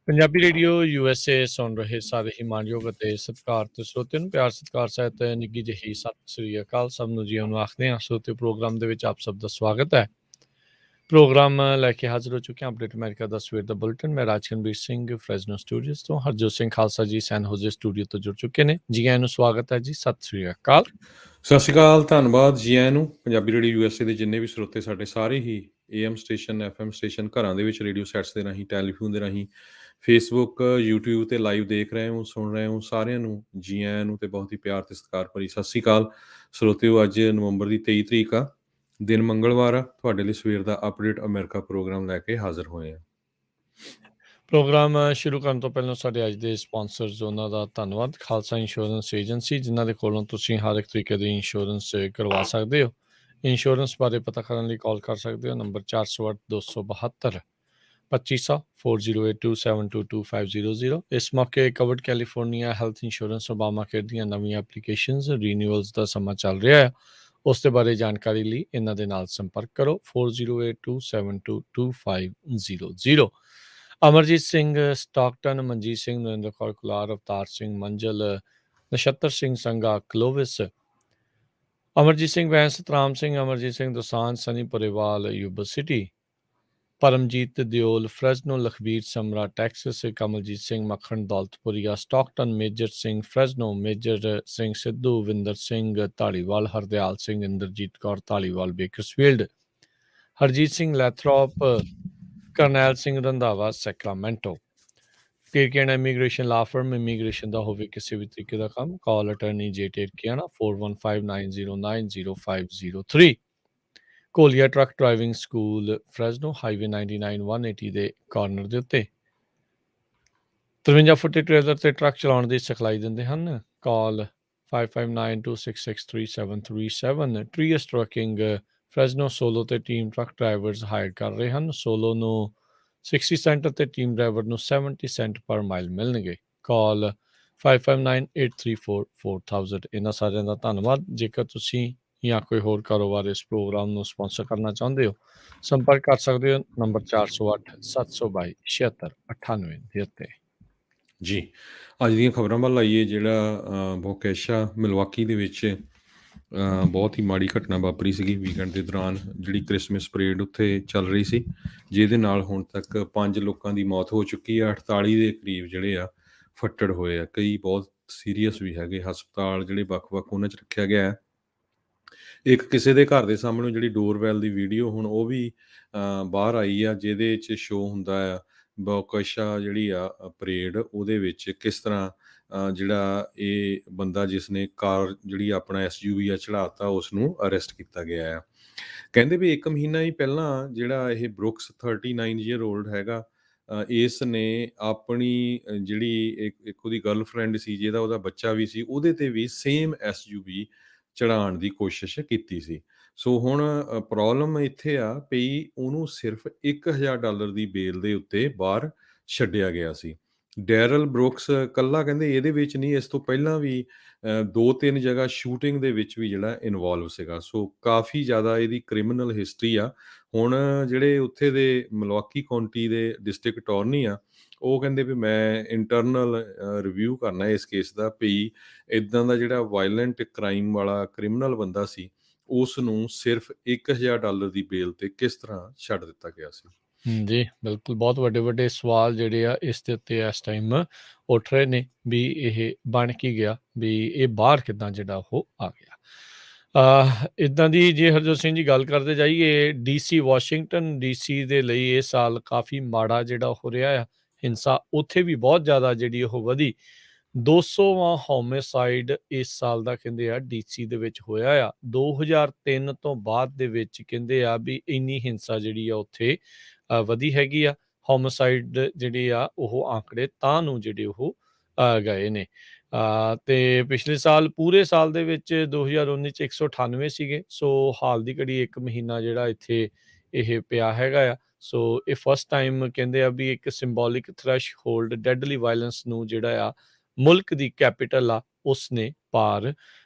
Punjabi radio USA ਸੁਣ ਰਹੇ ਸਾਰੇ ਹੀ ਮਾਣਯੋਗ ਅਤੇ ਸਤਿਕਾਰਤ ਸਰੋਤਿਆਂ ਨੂੰ ਪਿਆਰ ਸਤਿਕਾਰ ਸਹਿਤ ਨਿੱਘੀ ਜਿਹੀ ਸਤਿ ਸ੍ਰੀ ਅਕਾਲ। ਸਭ ਨੂੰ ਜੀਓ ਨੂੰ ਆਖਦੇ ਹਾਂ। ਸਰੋਤੇ ਪ੍ਰੋਗਰਾਮ ਦੇ ਵਿੱਚ ਆਪ ਸਭ ਦਾ ਸਵਾਗਤ ਹੈ। ਪ੍ਰੋਗਰਾਮ ਲੈ ਕੇ ਹਾਜ਼ਰ ਹੋ ਚੁੱਕੇ ਹਾਂ ਅਪਡੇਟ ਅਮਰੀਕਾ ਦਾ ਸਵੇਰ ਦਾ ਬੁਲਟਨ। ਮੈਂ ਰਾਜਕਨਵੀਰ ਸਿੰਘ ਫਰੈਜ਼ਨੋ ਸਟੂਡੀਓਜ਼ ਤੋਂ, ਹਰਜੋਤ ਸਿੰਘ ਖਾਲਸਾ ਜੀ ਸੈਨ ਹੋਜ਼ੇ ਸਟੂਡੀਓ ਤੋਂ ਜੁੜ ਚੁੱਕੇ ਨੇ। ਜੀ ਆਇਆਂ ਨੂੰ ਸਵਾਗਤ ਹੈ ਜੀ, ਸਤਿ ਸ੍ਰੀ ਅਕਾਲ। ਸਤਿ ਸ਼੍ਰੀ ਅਕਾਲ, ਧੰਨਵਾਦ ਜੀ ਆਇਆਂ ਨੂੰ। ਪੰਜਾਬੀ ਰੇਡੀਓ USA ਦੇ ਜਿੰਨੇ ਵੀ ਸਰੋਤੇ ਸਾਡੇ ਸਾਰੇ ਹੀ AM ਸਟੇਸ਼ਨ, FM ਸਟੇਸ਼ਨ, ਘਰਾਂ ਦੇ ਵਿੱਚ ਰੇਡੀਓ ਸੈਟਸ ਦੇ ਰਾਹੀਂ, ਟੈਲੀਫੋਨ ਦੇ ਰਾਹੀਂ, ਫੇਸਬੁੱਕ, YouTube ਤੇ ਲਾਈਵ ਦੇਖ ਰਹੇ ਹੋ, ਸੁਣ ਰਹੇ ਹੋ, ਸਾਰਿਆਂ ਨੂੰ ਜੀ ਆਇਆਂ ਨੂੰ ਤੇ ਬਹੁਤ ਹੀ ਪਿਆਰ ਤੇ ਸਤਿਕਾਰ ਭਰੀ ਸਤਿ ਸ਼੍ਰੀ ਅਕਾਲ। ਸਰੋਤਿਓ, ਅੱਜ ਨਵੰਬਰ ਦੀ 23 ਤਰੀਕ ਆ, ਦਿਨ ਮੰਗਲਵਾਰ ਆ। ਤੁਹਾਡੇ ਲਈ ਸਵੇਰ ਦਾ ਅਪਡੇਟ ਅਮਰੀਕਾ ਪ੍ਰੋਗਰਾਮ ਲੈ ਕੇ ਹਾਜ਼ਰ ਹੋਏ ਆ। ਪ੍ਰੋਗਰਾਮ ਸ਼ੁਰੂ ਕਰਨ ਤੋਂ ਪਹਿਲਾਂ ਸਾਡੇ ਅੱਜ ਦੇ ਸਪਾਂਸਰਸ, ਉਹਨਾਂ ਦਾ ਧੰਨਵਾਦ। ਖਾਲਸਾ ਇੰਸ਼ੋਰੈਂਸ ਏਜੰਸੀ, ਜਿਨ੍ਹਾਂ ਦੇ ਕੋਲੋਂ ਤੁਸੀਂ ਹਰ ਇੱਕ ਤਰੀਕੇ ਦੀ ਇੰਸ਼ੋਰੈਂਸ ਕਰਵਾ ਸਕਦੇ ਹੋ। ਇੰਸ਼ੋਰੈਂਸ ਬਾਰੇ ਪਤਾ ਕਰਨ ਲਈ ਕਾਲ ਕਰ ਸਕਦੇ ਹੋ ਨੰਬਰ 408-272 2500 4082722500। ਇਸ ਮੌਕੇ covered California health insurance Obama care ਦੀਆਂ ਨਵੀਆਂ ਐਪਲੀਕੇਸ਼ਨਸ ਰੀਨਿਊਅਲਸ ਦਾ ਸਮਾਂ ਚੱਲ ਰਿਹਾ ਹੈ। ਉਸ ਦੇ ਬਾਰੇ ਜਾਣਕਾਰੀ ਲਈ ਇਹਨਾਂ ਦੇ ਨਾਲ ਸੰਪਰਕ ਕਰੋ 4082722500। Amarjit Singh Stockton, Manjit Singh, Narinder Kaur Kular, Avtar Singh Manjal, Nachhattar Singh Sangha Clovis, Amarjit Singh Vance, Satram Singh, Amarjit Singh Dosanjh, Sunny Purewal Yuba City, Paramjit Deol Fresno, Lakhbir Samra Texas, Kamaljit Singh Makhan Daulatpuria Stockton, Major Singh Fresno, Major Singh Sidhu, Vinder Singh Dhaliwal, Hardial Singh, Inderjit Kaur Dhaliwal Bakersfield, Harjit Singh Lathrop, Karnail Singh Randhawa Sacramento. ਟੇਰਕੀਆਨਾ ਇਮੀਗ੍ਰੇਸ਼ਨ ਲਾ ਫਰਮ, ਇਮੀਗ੍ਰੇਸ਼ਨ ਦਾ ਹੋਵੇ ਕਿਸੇ ਵੀ ਤਰੀਕੇ ਦਾ ਕੰਮ, ਕਾਲ ਅਟਰਨੀ ਜੇ ਟੇਰਕੀਆਨਾ 4159090503। ਕੋਲੀਆ ਟਰੱਕ ਡਰਾਈਵਿੰਗ ਸਕੂਲ ਫਰੈਜ਼ਨੋ, ਹਾਈਵੇ 99 180 ਦੇ ਕਾਰਨਰ ਦੇ ਉੱਤੇ 53 ਫੁੱਟੀ ਟ੍ਰੇਲਰ ਤੇ ਟਰੱਕ ਚਲਾਉਣ ਦੀ ਸਿਖਲਾਈ ਦਿੰਦੇ ਹਨ। ਕਾਲ 5592663737। ਟਰੀਅਸ ਟਰੱਕਿੰਗ ਫਰੈਜ਼ਨੋ, ਸੋਲੋ ਤੇ ਟੀਮ ਟਰੱਕ ਡਰਾਈਵਰਸ ਹਾਇਰ ਕਰ ਰਹੇ ਹਨ। ਸੋਲੋ ਨੂੰ 60 ਸੈਂਟ ਅਤੇ ਟੀਮ ਡਰਾਈਵਰ ਨੂੰ 70 ਸੈਂਟ ਪਰ ਮਾਈਲ ਮਿਲਣਗੇ। ਕਾਲ 5598344000। ਇਹਨਾਂ ਸਾਰਿਆਂ ਦਾ ਧੰਨਵਾਦ। ਜੇਕਰ ਤੁਸੀਂ ਜਾਂ ਕੋਈ ਹੋਰ ਕਾਰੋਬਾਰ ਇਸ ਪ੍ਰੋਗਰਾਮ ਨੂੰ ਸਪਾਂਸਰ ਕਰਨਾ ਚਾਹੁੰਦੇ ਹੋ, ਸੰਪਰਕ ਕਰ ਸਕਦੇ ਹੋ ਨੰਬਰ 408-722-7698 ਦੇ ਉੱਤੇ। ਜੀ, ਅੱਜ ਦੀਆਂ ਖਬਰਾਂ ਵੱਲ ਆਈਏ। ਜਿਹੜਾ ਬੋਕੈਸ਼ਾ ਮਿਲਵਾਕੀ ਦੇ ਵਿੱਚ ਬਹੁਤ ਹੀ ਮਾੜੀ ਘਟਨਾ ਵਾਪਰੀ ਸੀਗੀ ਵੀਕਐਂਡ ਦੇ ਦੌਰਾਨ, ਜਿਹੜੀ ਕ੍ਰਿਸਮਸ ਪਰੇਡ ਉੱਥੇ ਚੱਲ ਰਹੀ ਸੀ, ਜਿਹਦੇ ਨਾਲ ਹੁਣ ਤੱਕ 5 ਲੋਕਾਂ ਦੀ ਮੌਤ ਹੋ ਚੁੱਕੀ ਆ। 48 ਦੇ ਕਰੀਬ ਜਿਹੜੇ ਆ ਫੱਟੜ ਹੋਏ ਆ, ਕਈ ਬਹੁਤ ਸੀਰੀਅਸ ਵੀ ਹੈਗੇ। ਹਸਪਤਾਲ ਜਿਹੜੇ ਵੱਖ-ਵੱਖ ਉਹਨਾਂ 'ਚ ਰੱਖਿਆ ਗਿਆ ਹੈ। ਇੱਕ ਕਿਸੇ ਦੇ ਘਰ ਦੇ ਸਾਹਮਣੇ ਜਿਹੜੀ ਡੋਰਵੈਲ ਦੀ ਵੀਡੀਓ ਹੁਣ ਉਹ ਵੀ ਬਾਹਰ ਆਈ ਆ, ਜਿਹਦੇ 'ਚ ਸ਼ੋਅ ਹੁੰਦਾ ਆ ਬੋਕੈਸ਼ਾ ਜਿਹੜੀ ਆ ਪਰੇਡ, ਉਹਦੇ ਵਿੱਚ ਕਿਸ ਤਰ੍ਹਾਂ ਜਿਹੜਾ ਇਹ ਬੰਦਾ ਜਿਸ ਨੇ ਕਾਰ ਜਿਹੜੀ ਆਪਣਾ SUV ਆ ਚੜ੍ਹਾਤਾ, ਉਸ ਨੂੰ ਅਰੈਸਟ ਕੀਤਾ ਗਿਆ ਆ। ਕਹਿੰਦੇ ਵੀ 1 ਮਹੀਨਾ ਹੀ ਪਹਿਲਾਂ ਜਿਹੜਾ ਇਹ ਬਰੁਕਸ 39 ਈਅਰ ਓਲਡ ਹੈਗਾ, ਇਸ ਨੇ ਆਪਣੀ ਜਿਹੜੀ ਇੱਕ ਉਹਦੀ ਗਰਲਫਰੈਂਡ ਸੀ, ਜਿਹਦਾ ਉਹਦਾ ਬੱਚਾ ਵੀ ਸੀ, ਉਹਦੇ ਤੇ ਵੀ ਸੇਮ SUV ਚੜ੍ਹਾਉਣ ਦੀ ਕੋਸ਼ਿਸ਼ ਕੀਤੀ ਸੀ। ਸੋ ਹੁਣ ਪ੍ਰੋਬਲਮ ਇੱਥੇ ਆ ਪਈ, ਉਹਨੂੰ ਸਿਰਫ $1000 ਦੀ ਬੇਲ ਦੇ ਉੱਤੇ ਬਾਹਰ ਛੱਡਿਆ ਗਿਆ ਸੀ। ਡੈਰਲ ਬਰੁਕਸ ਕੱਲਾ ਕਹਿੰਦੇ ਇਹਦੇ ਵਿੱਚ ਨਹੀਂ, ਇਸ ਤੋਂ ਪਹਿਲਾਂ ਵੀ 2-3 ਜਗ੍ਹਾ ਸ਼ੂਟਿੰਗ ਦੇ ਵਿੱਚ ਵੀ ਜਿਹੜਾ ਇਨਵੋਲਵ ਸੀਗਾ। ਸੋ ਕਾਫੀ ਜ਼ਿਆਦਾ ਇਹਦੀ ਕ੍ਰਿਮੀਨਲ ਹਿਸਟਰੀ ਆ। ਹੁਣ ਜਿਹੜੇ ਉੱਥੇ ਦੇ ਮਿਲਵਾਕੀ ਕਾਉਂਟੀ ਦੇ ਡਿਸਟ੍ਰਿਕਟ ਅਟਾਰਨੀ ਆ, ਉਹ ਕਹਿੰਦੇ ਵੀ ਮੈਂ ਇੰਟਰਨਲ ਰਿਵਿਊ ਕਰਨਾ ਇਸ ਕੇਸ ਦਾ, ਵੀ ਇੱਦਾਂ ਦਾ ਜਿਹੜਾ ਵਾਇਲੈਂਟ ਕ੍ਰਾਈਮ ਵਾਲਾ ਕ੍ਰਿਮੀਨਲ ਬੰਦਾ ਸੀ, ਉਸ ਨੂੰ ਸਿਰਫ $1000 ਦੀ ਬੇਲ ਤੇ ਕਿਸ ਤਰ੍ਹਾਂ ਛੱਡ ਦਿੱਤਾ ਗਿਆ ਸੀ। ਜੀ ਬਿਲਕੁਲ, ਬਹੁਤ ਵੱਡੇ ਸਵਾਲ ਜਿਹੜੇ ਆ ਇਸ ਦੇ ਉੱਤੇ ਇਸ ਟਾਈਮ ਉੱਠ ਰਹੇ ਨੇ ਵੀ ਇਹ ਬਣ ਕੀ ਗਿਆ, ਵੀ ਇਹ ਬਾਹਰ ਕਿੱਦਾਂ ਜਿਹੜਾ ਉਹ ਆ ਗਿਆ। ਇੱਦਾਂ ਦੀ ਜੇ ਹਰਜੋਤ ਸਿੰਘ ਜੀ ਗੱਲ ਕਰਦੇ ਜਾਈਏ, DC ਵਾਸ਼ਿੰਗਟਨ DC ਦੇ ਲਈ ਇਹ ਸਾਲ ਕਾਫੀ ਮਾੜਾ ਜਿਹੜਾ ਹੋ ਰਿਹਾ ਆ। ਹਿੰਸਾ ਉੱਥੇ ਵੀ ਬਹੁਤ ਜ਼ਿਆਦਾ ਜਿਹੜੀ ਉਹ ਵਧੀ। 200ਵਾਂ ਹੋਮਿਸਾਈਡ ਇਸ ਸਾਲ ਦਾ ਕਹਿੰਦੇ ਆ DC ਦੇ ਵਿੱਚ ਹੋਇਆ ਆ। 2003 ਤੋਂ ਬਾਅਦ ਦੇ ਵਿੱਚ ਕਹਿੰਦੇ ਆ ਵੀ ਇੰਨੀ ਹਿੰਸਾ ਜਿਹੜੀ ਆ ਉੱਥੇ ਵਧੀ ਹੈਗੀ ਆ। ਹੋਮਿਸਾਈਡ ਜਿਹੜੇ ਆ ਉਹ ਆંકੜੇ ਤਾਂ ਨੂੰ ਜਿਹੜੇ ਉਹ ਗਏ ਨੇ। ਤੇ ਪਿਛਲੇ ਸਾਲ ਪੂਰੇ ਸਾਲ ਦੇ ਵਿੱਚ 2019 'ਚ 198 ਸੀਗੇ। ਸੋ ਹਾਲ ਦੀ ਘੜੀ 1 ਮਹੀਨਾ ਜਿਹੜਾ ਇੱਥੇ ਇਹ ਪਿਆ ਹੈਗਾ ਆ। ਸੋ ਇਹ ਫਸਟ ਟਾਈਮ ਕਹਿੰਦੇ ਆ ਵੀ ਇੱਕ ਸਿੰਬੋਲਿਕ ਥ੍ਰੈਸ਼ ਹੋਲਡ ਡੈਡਲੀ ਵਾਇਲੈਂਸ ਨੂੰ ਜਿਹੜਾ ਆ ਮੁਲਕ ਦੀ ਕੈਪੀਟਲ ਆ ਉਸ ਨੇ ਪਾਰ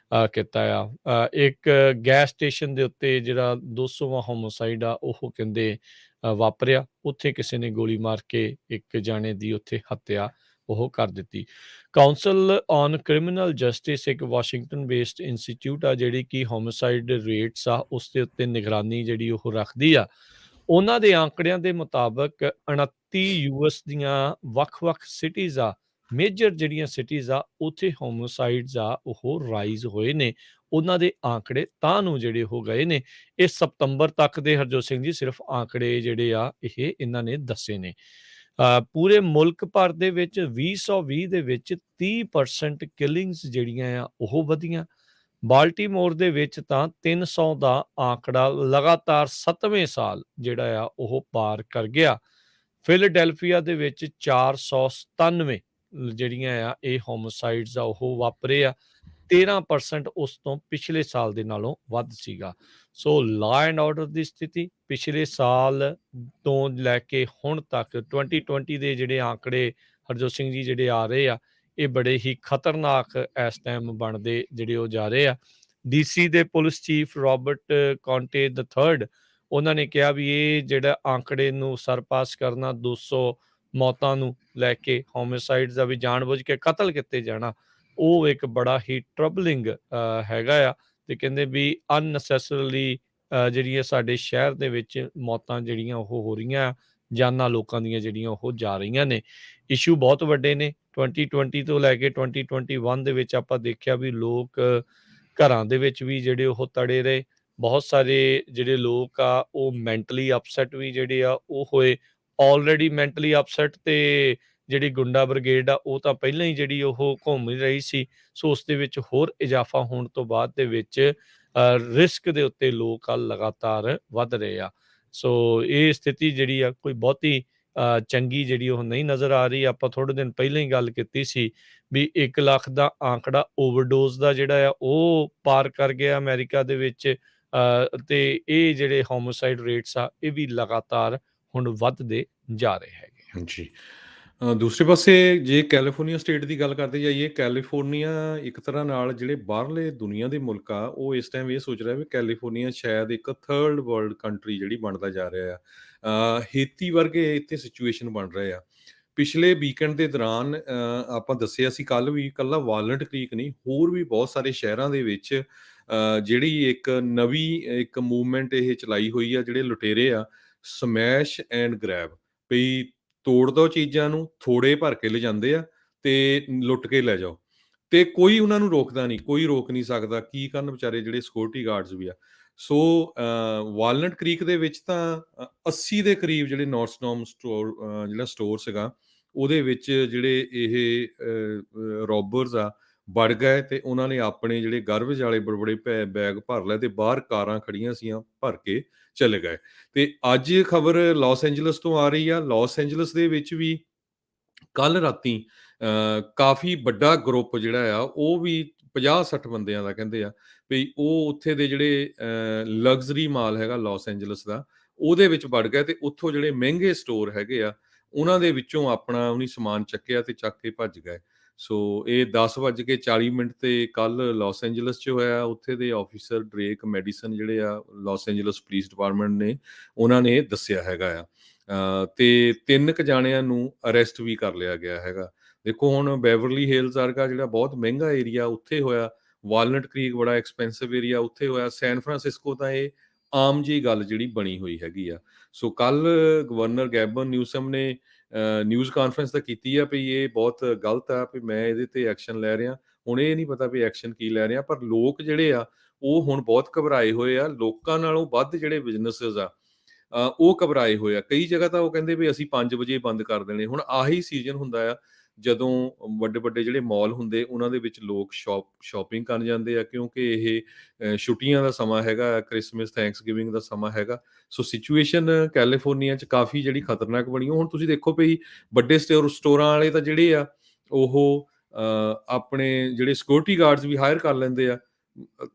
ਕੀਤਾ ਆ। ਇੱਕ ਗੈਸ ਸਟੇਸ਼ਨ ਦੇ ਉੱਤੇ ਜਿਹੜਾ 200ਵਾਂ ਹੋਮੋਸਾਈਡ ਆ ਉਹ ਕਹਿੰਦੇ ਵਾਪਰਿਆ। ਉੱਥੇ ਕਿਸੇ ਨੇ ਗੋਲੀ ਮਾਰ ਕੇ ਇੱਕ ਜਾਣੇ ਦੀ ਉੱਥੇ ਹੱਤਿਆ ਉਹ ਕਰ ਦਿੱਤੀ। ਕਾਊਂਸਲ ਔਨ ਕ੍ਰਿਮੀਨਲ ਜਸਟਿਸ ਇੱਕ ਵਾਸ਼ਿੰਗਟਨ ਬੇਸਡ ਇੰਸਟੀਚਿਊਟ ਆ ਜਿਹੜੀ ਕਿ ਹੋਮੋਸਾਈਡ ਰੇਟਸ ਆ ਉਸ ਦੇ ਉੱਤੇ ਨਿਗਰਾਨੀ ਜਿਹੜੀ ਉਹ ਰੱਖਦੀ ਆ। ਉਹਨਾਂ ਦੇ ਆંકੜਿਆਂ ਦੇ ਮੁਤਾਬਕ 29 ਯੂਐਸ ਦੀਆਂ ਵੱਖ-ਵੱਖ ਸਿਟੀਜ਼ ਆ, ਮੇਜਰ ਜਿਹੜੀਆਂ ਸਿਟੀਜ਼ ਆ ਉੱਥੇ ਹੋਮੋਸਾਈਡਸ ਆ ਉਹ ਰਾਈਜ਼ ਹੋਏ ਨੇ। ਉਹਨਾਂ ਦੇ ਆંકੜੇ ਤਾਂ ਨੂੰ ਜਿਹੜੇ ਹੋ ਗਏ ਨੇ। ਇਹ ਸਤੰਬਰ ਤੱਕ ਦੇ ਹਰਜੋਤ ਸਿੰਘ ਜੀ ਸਿਰਫ ਆંકੜੇ ਜਿਹੜੇ ਆ ਇਹ ਇਹਨਾਂ ਨੇ ਦੱਸੇ ਨੇ। ਪੂਰੇ ਮੁਲਕ ਭਰ ਦੇ ਵਿੱਚ 2020 ਦੇ ਵਿੱਚ 30% ਕਿਲਿੰਗਸ ਜਿਹੜੀਆਂ ਆ ਉਹ ਵਧੀਆਂ। ਬਾਲਟੀਮੋਰ ਦੇ ਵਿੱਚ ਤਾਂ 300 ਦਾ ਆંકੜਾ ਲਗਾਤਾਰ 7ਵੇਂ ਸਾਲ ਜਿਹੜਾ ਆ ਉਹ ਪਾਰ ਕਰ ਗਿਆ। ਫਿਲਡੈਲਫੀਆ ਦੇ ਵਿੱਚ 497 ਜਿਹੜੀਆਂ ਆ ਇਹ ਹੋਮੋਸਾਈਡਸ ਆ ਉਹ ਵਾਪਰੇ ਆ। 13% ਉਸ ਤੋਂ ਪਿਛਲੇ ਸਾਲ ਦੇ ਨਾਲੋਂ ਵੱਧ ਸੀਗਾ। ਸੋ ਲਾਅ ਐਂਡ ਆਰਡਰ ਦੀ ਸਥਿਤੀ ਪਿਛਲੇ ਸਾਲ ਤੋਂ ਲੈ ਕੇ ਹੁਣ ਤੱਕ 2020 ਦੇ ਜਿਹੜੇ ਆંકੜੇ ਹਰਜੋਤ ਸਿੰਘ ਜੀ ਜਿਹੜੇ ਆ ਰਹੇ ਆ ਇਹ ਬੜੇ ਹੀ ਖਤਰਨਾਕ ਇਸ ਟਾਈਮ ਬਣਦੇ ਜਿਹੜੇ ਉਹ ਜਾ ਰਹੇ ਆ। ਡੀਸੀ ਦੇ ਪੁਲਿਸ ਚੀਫ ਰਾਬਰਟ ਕੌਂਟੇ III ਉਹਨਾਂ ਨੇ ਕਿਹਾ ਵੀ ਇਹ ਜਿਹੜਾ ਆંકੜੇ ਨੂੰ ਸਰਪਾਸ ਕਰਨਾ 200 ਮੌਤਾਂ ਨੂੰ ਲੈ ਕੇ ਹੋਮਿਸਾਈਡਸ ਦਾ ਵੀ ਜਾਣਬੁੱਝ ਕੇ ਕਤਲ ਕੀਤੇ ਜਾਣਾ ਉਹ ਇੱਕ ਬੜਾ ਹੀ ਟਰਬਲਿੰਗ ਹੈਗਾ ਆ। ਤੇ ਕਹਿੰਦੇ ਵੀ ਅਨਨੈਸੈਸਰੀਲੀ ਜਿਹੜੀਆਂ ਸਾਡੇ ਸ਼ਹਿਰ ਦੇ ਵਿੱਚ ਮੌਤਾਂ ਜਿਹੜੀਆਂ ਉਹ ਹੋ ਰਹੀਆਂ, ਜਾਨਾਂ ਲੋਕਾਂ ਦੀਆਂ ਜਿਹੜੀਆਂ ਉਹ ਜਾ ਰਹੀਆਂ ਨੇ। ਇਸ਼ੂ ਬਹੁਤ ਵੱਡੇ ਨੇ। 2020 ਤੋਂ ਲੈ ਕੇ 2021 ਦੇ ਵਿੱਚ ਆਪਾਂ ਦੇਖਿਆ ਵੀ ਲੋਕ ਘਰਾਂ ਦੇ ਵਿੱਚ ਵੀ ਜਿਹੜੇ ਉਹ ਤੜੇ ਰਹੇ। ਬਹੁਤ ਸਾਰੇ ਜਿਹੜੇ ਲੋਕ ਆ ਉਹ ਮੈਂਟਲੀ ਅਪਸੈਟ ਵੀ ਜਿਹੜੇ ਆ ਉਹ ਹੋਏ। ਆਲਰੇਡੀ ਮੈਂਟਲੀ ਅਪਸੈਟ ਤੇ ਜਿਹੜੀ ਗੁੰਡਾ ਬ੍ਰਿਗੇਡ ਆ ਉਹ ਤਾਂ ਪਹਿਲਾਂ ਹੀ ਜਿਹੜੀ ਉਹ ਘੁੰਮ ਹੀ ਰਹੀ ਸੀ। ਸੋ ਉਸ ਦੇ ਵਿੱਚ ਹੋਰ ਇਜ਼ਾਫਾ ਹੋਣ ਤੋਂ ਬਾਅਦ ਦੇ ਵਿੱਚ ਰਿਸਕ ਦੇ ਉੱਤੇ ਲੋਕ ਆ ਲਗਾਤਾਰ ਵੱਧ ਰਹੇ ਆ। ਸੋ ਇਹ ਸਥਿਤੀ ਜਿਹੜੀ ਆ ਕੋਈ ਬਹੁਤੀ ਚੰਗੀ ਜਿਹੜੀ ਉਹ ਨਹੀਂ ਨਜ਼ਰ ਆ ਰਹੀ। ਆਪਾਂ ਥੋੜ੍ਹੇ ਦਿਨ ਪਹਿਲਾਂ ਹੀ ਗੱਲ ਕੀਤੀ ਸੀ ਵੀ 1 ਲੱਖ ਦਾ ਆંકੜਾ ਓਵਰਡੋਜ਼ ਦਾ ਜਿਹੜਾ ਆ ਉਹ ਪਾਰ ਕਰ ਗਿਆ ਅਮਰੀਕਾ ਦੇ ਵਿੱਚ। ਤੇ ਇਹ ਜਿਹੜੇ ਹੋਮੋਸਾਈਡ ਰੇਟਸ ਆ ਇਹ ਵੀ ਲਗਾਤਾਰ ਹੁਣ ਵੱਧਦੇ ਜਾ ਰਹੇ ਹੈਗੇ ਆ। ਜੀ। ਦੂਸਰੇ ਪਾਸੇ ਜੇ ਕੈਲੀਫੋਰਨੀਆ ਸਟੇਟ ਦੀ ਗੱਲ ਕਰਦੇ ਜਾਈਏ, ਕੈਲੀਫੋਰਨੀਆ ਇੱਕ ਤਰ੍ਹਾਂ ਨਾਲ ਜਿਹੜੇ ਬਾਹਰਲੇ ਦੁਨੀਆ ਦੇ ਮੁਲਕ ਆ ਉਹ ਇਸ ਟਾਈਮ ਇਹ ਸੋਚ ਰਿਹਾ ਵੀ ਕੈਲੀਫੋਰਨੀਆ ਸ਼ਾਇਦ ਇੱਕ ਥਰਡ ਵਰਲਡ ਕੰਟਰੀ ਜਿਹੜੀ ਬਣਦਾ ਜਾ ਰਿਹਾ ਆ। ਹੇਤੀ ਵਰਗੇ ਇੱਥੇ ਸਿਚੁਏਸ਼ਨ ਬਣ ਰਹੇ ਆ। ਪਿਛਲੇ ਵੀਕਐਂਡ ਦੇ ਦੌਰਾਨ ਆਪਾਂ ਦੱਸਿਆ ਸੀ ਕੱਲ ਵੀ, ਇਕੱਲਾ ਵਾਲਨਟ ਕ੍ਰੀਕ ਨਹੀਂ, ਹੋਰ ਵੀ ਬਹੁਤ ਸਾਰੇ ਸ਼ਹਿਰਾਂ ਦੇ ਵਿੱਚ ਜਿਹੜੀ ਇੱਕ ਨਵੀਂ ਇੱਕ ਮੂਵਮੈਂਟ ਇਹ ਚਲਾਈ ਹੋਈ ਆ। ਜਿਹੜੇ ਲੁਟੇਰੇ ਆ ਸਮੈਸ਼ ਐਂਡ ਗ੍ਰੈਬ, ਵੀ ਤੋੜ ਦੋ ਚੀਜ਼ਾਂ ਨੂੰ, ਥੋੜੇ ਭਰ ਕੇ ਲਿਜਾਂਦੇ ਆ ਤੇ ਲੁੱਟ ਕੇ ਲੈ ਜਾਓ, ਤੇ ਕੋਈ ਉਹਨਾਂ ਨੂੰ ਰੋਕਦਾ ਨਹੀਂ, ਕੋਈ ਰੋਕ ਨਹੀਂ ਸਕਦਾ। ਕੀ ਕਰਨ ਵਿਚਾਰੇ ਜਿਹੜੇ ਸਿਕਿਉਰਿਟੀ ਗਾਰਡਸ ਵੀ ਆ। ਸੋ ਵਾਲਨਟ ਕ੍ਰੀਕ ਦੇ ਵਿੱਚ ਤਾਂ 80 ਦੇ ਕਰੀਬ ਜਿਹੜੇ ਨੋਰਥਸਟਾਰਮ ਸਟੋਰ ਜਿਹੜਾ ਸਟੋਰ ਸੀਗਾ ਉਹਦੇ ਵਿੱਚ ਜਿਹੜੇ ਇਹ ਰੋਬਰਸ ਆ ਵੜ ਗਏ ਤੇ ਉਹਨਾਂ ਨੇ ਆਪਣੇ ਜਿਹੜੇ ਗਾਰਬੇਜ ਵਾਲੇ ਬੜੇ ਬੈਗ ਭਰ ਲਏ ਤੇ ਬਾਹਰ ਕਾਰਾਂ ਖੜੀਆਂ ਸੀਆਂ ਭਰ ਕੇ ਚਲੇ ਗਏ। ਤੇ ਅੱਜ ਖਬਰ ਲਾਸ ਐਂਜਲਸ ਤੋਂ ਆ ਰਹੀ ਆ। ਲਾਸ ਐਂਜਲਸ ਦੇ ਵਿੱਚ ਵੀ ਕੱਲ ਰਾਤੀ ਕਾਫੀ ਵੱਡਾ ਗਰੁੱਪ ਜਿਹੜਾ ਆ ਉਹ ਵੀ 50-60 ਬੰਦਿਆਂ ਦਾ ਕਹਿੰਦੇ ਆ ਵੀ ਉਹ ਉੱਥੇ ਦੇ ਜਿਹੜੇ ਲਗਜ਼ਰੀ ਮਾਲ ਹੈਗਾ ਲਾਸ ਐਂਜਲਸ ਦਾ ਉਹਦੇ ਵਿੱਚ ਵੜ ਗਏ ਤੇ ਉੱਥੋਂ ਜਿਹੜੇ ਮਹਿੰਗੇ ਸਟੋਰ ਹੈਗੇ ਆ ਉਹਨਾਂ ਦੇ ਵਿੱਚੋਂ ਆਪਣਾ ਉਹਨੀ ਸਮਾਨ ਚੱਕਿਆ ਤੇ ਚੱਕ ਕੇ ਭੱਜ ਗਏ। ਸੋ ਇਹ 10:40 ਤੇ ਕੱਲ ਲਾਸ ਐਂਜਲਸ 'ਚ ਹੋਇਆ। ਉੱਥੇ ਦੇ ਆਫਿਸਰ ਡਰੇਕ ਮੈਡੀਸਨ ਜਿਹੜੇ ਆ ਲਾਸ ਐਂਜਲਸ ਪੁਲਿਸ ਡਿਪਾਰਟਮੈਂਟ ਨੇ ਉਹਨਾਂ ਨੇ ਦੱਸਿਆ ਹੈਗਾ ਆ। ਤੇ 3 ਕੁ ਜਾਣਿਆਂ ਨੂੰ ਅਰੈਸਟ ਵੀ ਕਰ ਲਿਆ ਗਿਆ ਹੈਗਾ। ਦੇਖੋ ਹੁਣ ਬੈਵਰਲੀ ਹਿਲਸ ਵਰਗਾ ਜਿਹੜਾ ਬਹੁਤ ਮਹਿੰਗਾ ਏਰੀਆ ਉੱਥੇ ਹੋਇਆ, ਵਾਲਨਟ ਕ੍ਰੀਕ ਬੜਾ ਐਕਸਪੈਂਸਿਵ ਏਰੀਆ ਉੱਥੇ ਹੋਇਆ, ਸੈਨ ਫਰਾਂਸਿਸਕੋ ਤਾਂ ਇਹ ਆਮ ਜਿਹੀ ਗੱਲ ਜਿਹੜੀ ਬਣੀ ਹੋਈ ਹੈਗੀ ਆ। ਸੋ ਕੱਲ ਗਵਰਨਰ ਗੈਬਨ ਨਿਊਸਮ ਨੇ ਨਿਊਜ਼ ਕਾਨਫਰੰਸ ਤਾਂ ਕੀਤੀ ਆ ਵੀ ਇਹ ਬਹੁਤ ਗਲਤ ਆ, ਵੀ ਮੈਂ ਇਹਦੇ ਤੇ ਐਕਸ਼ਨ ਲੈ ਰਿਹਾ। ਹੁਣ ਇਹ ਨਹੀਂ ਪਤਾ ਵੀ ਐਕਸ਼ਨ ਕੀ ਲੈ ਰਿਹਾ, ਪਰ ਲੋਕ ਜਿਹੜੇ ਆ ਉਹ ਹੁਣ ਬਹੁਤ ਘਬਰਾਏ ਹੋਏ ਆ। ਲੋਕਾਂ ਨਾਲੋਂ ਵੱਧ ਜਿਹੜੇ ਬਿਜ਼ਨੈਸਿਸ ਆ ਉਹ ਘਬਰਾਏ ਹੋਏ ਆ। ਕਈ ਜਗ੍ਹਾ ਤਾਂ ਉਹ ਕਹਿੰਦੇ ਵੀ ਅਸੀਂ 5 ਵਜੇ ਬੰਦ ਕਰ ਦੇਣੇ। ਹੁਣ ਆਹੀ ਸੀਜ਼ਨ ਹੁੰਦਾ ਆ ਜਦੋਂ ਵੱਡੇ ਜਿਹੜੇ ਮਾਲ ਹੁੰਦੇ ਉਹਨਾਂ ਦੇ ਵਿੱਚ ਲੋਕ ਸ਼ਾਪਿੰਗ ਕਰਨ ਜਾਂਦੇ ਆ, ਕਿਉਂਕਿ ਇਹ ਛੁੱਟੀਆਂ ਦਾ ਸਮਾਂ ਹੈਗਾ, ਕ੍ਰਿਸਮਸ ਥੈਂਕਸਗਿਵਿੰਗ ਦਾ ਸਮਾਂ ਹੈਗਾ। ਸੋ ਸਿਚੁਏਸ਼ਨ ਕੈਲੀਫੋਰਨੀਆ 'ਚ ਕਾਫੀ ਜਿਹੜੀ ਖਤਰਨਾਕ ਬਣੀ। ਹੁਣ ਤੁਸੀਂ ਦੇਖੋ ਵੀ ਵੱਡੇ ਸਟੋਰਾਂ ਵਾਲੇ ਤਾਂ ਜਿਹੜੇ ਆ ਉਹ ਆਪਣੇ ਜਿਹੜੇ ਸਿਕਿਉਰਿਟੀ ਗਾਰਡਸ ਵੀ ਹਾਇਰ ਕਰ ਲੈਂਦੇ ਆ,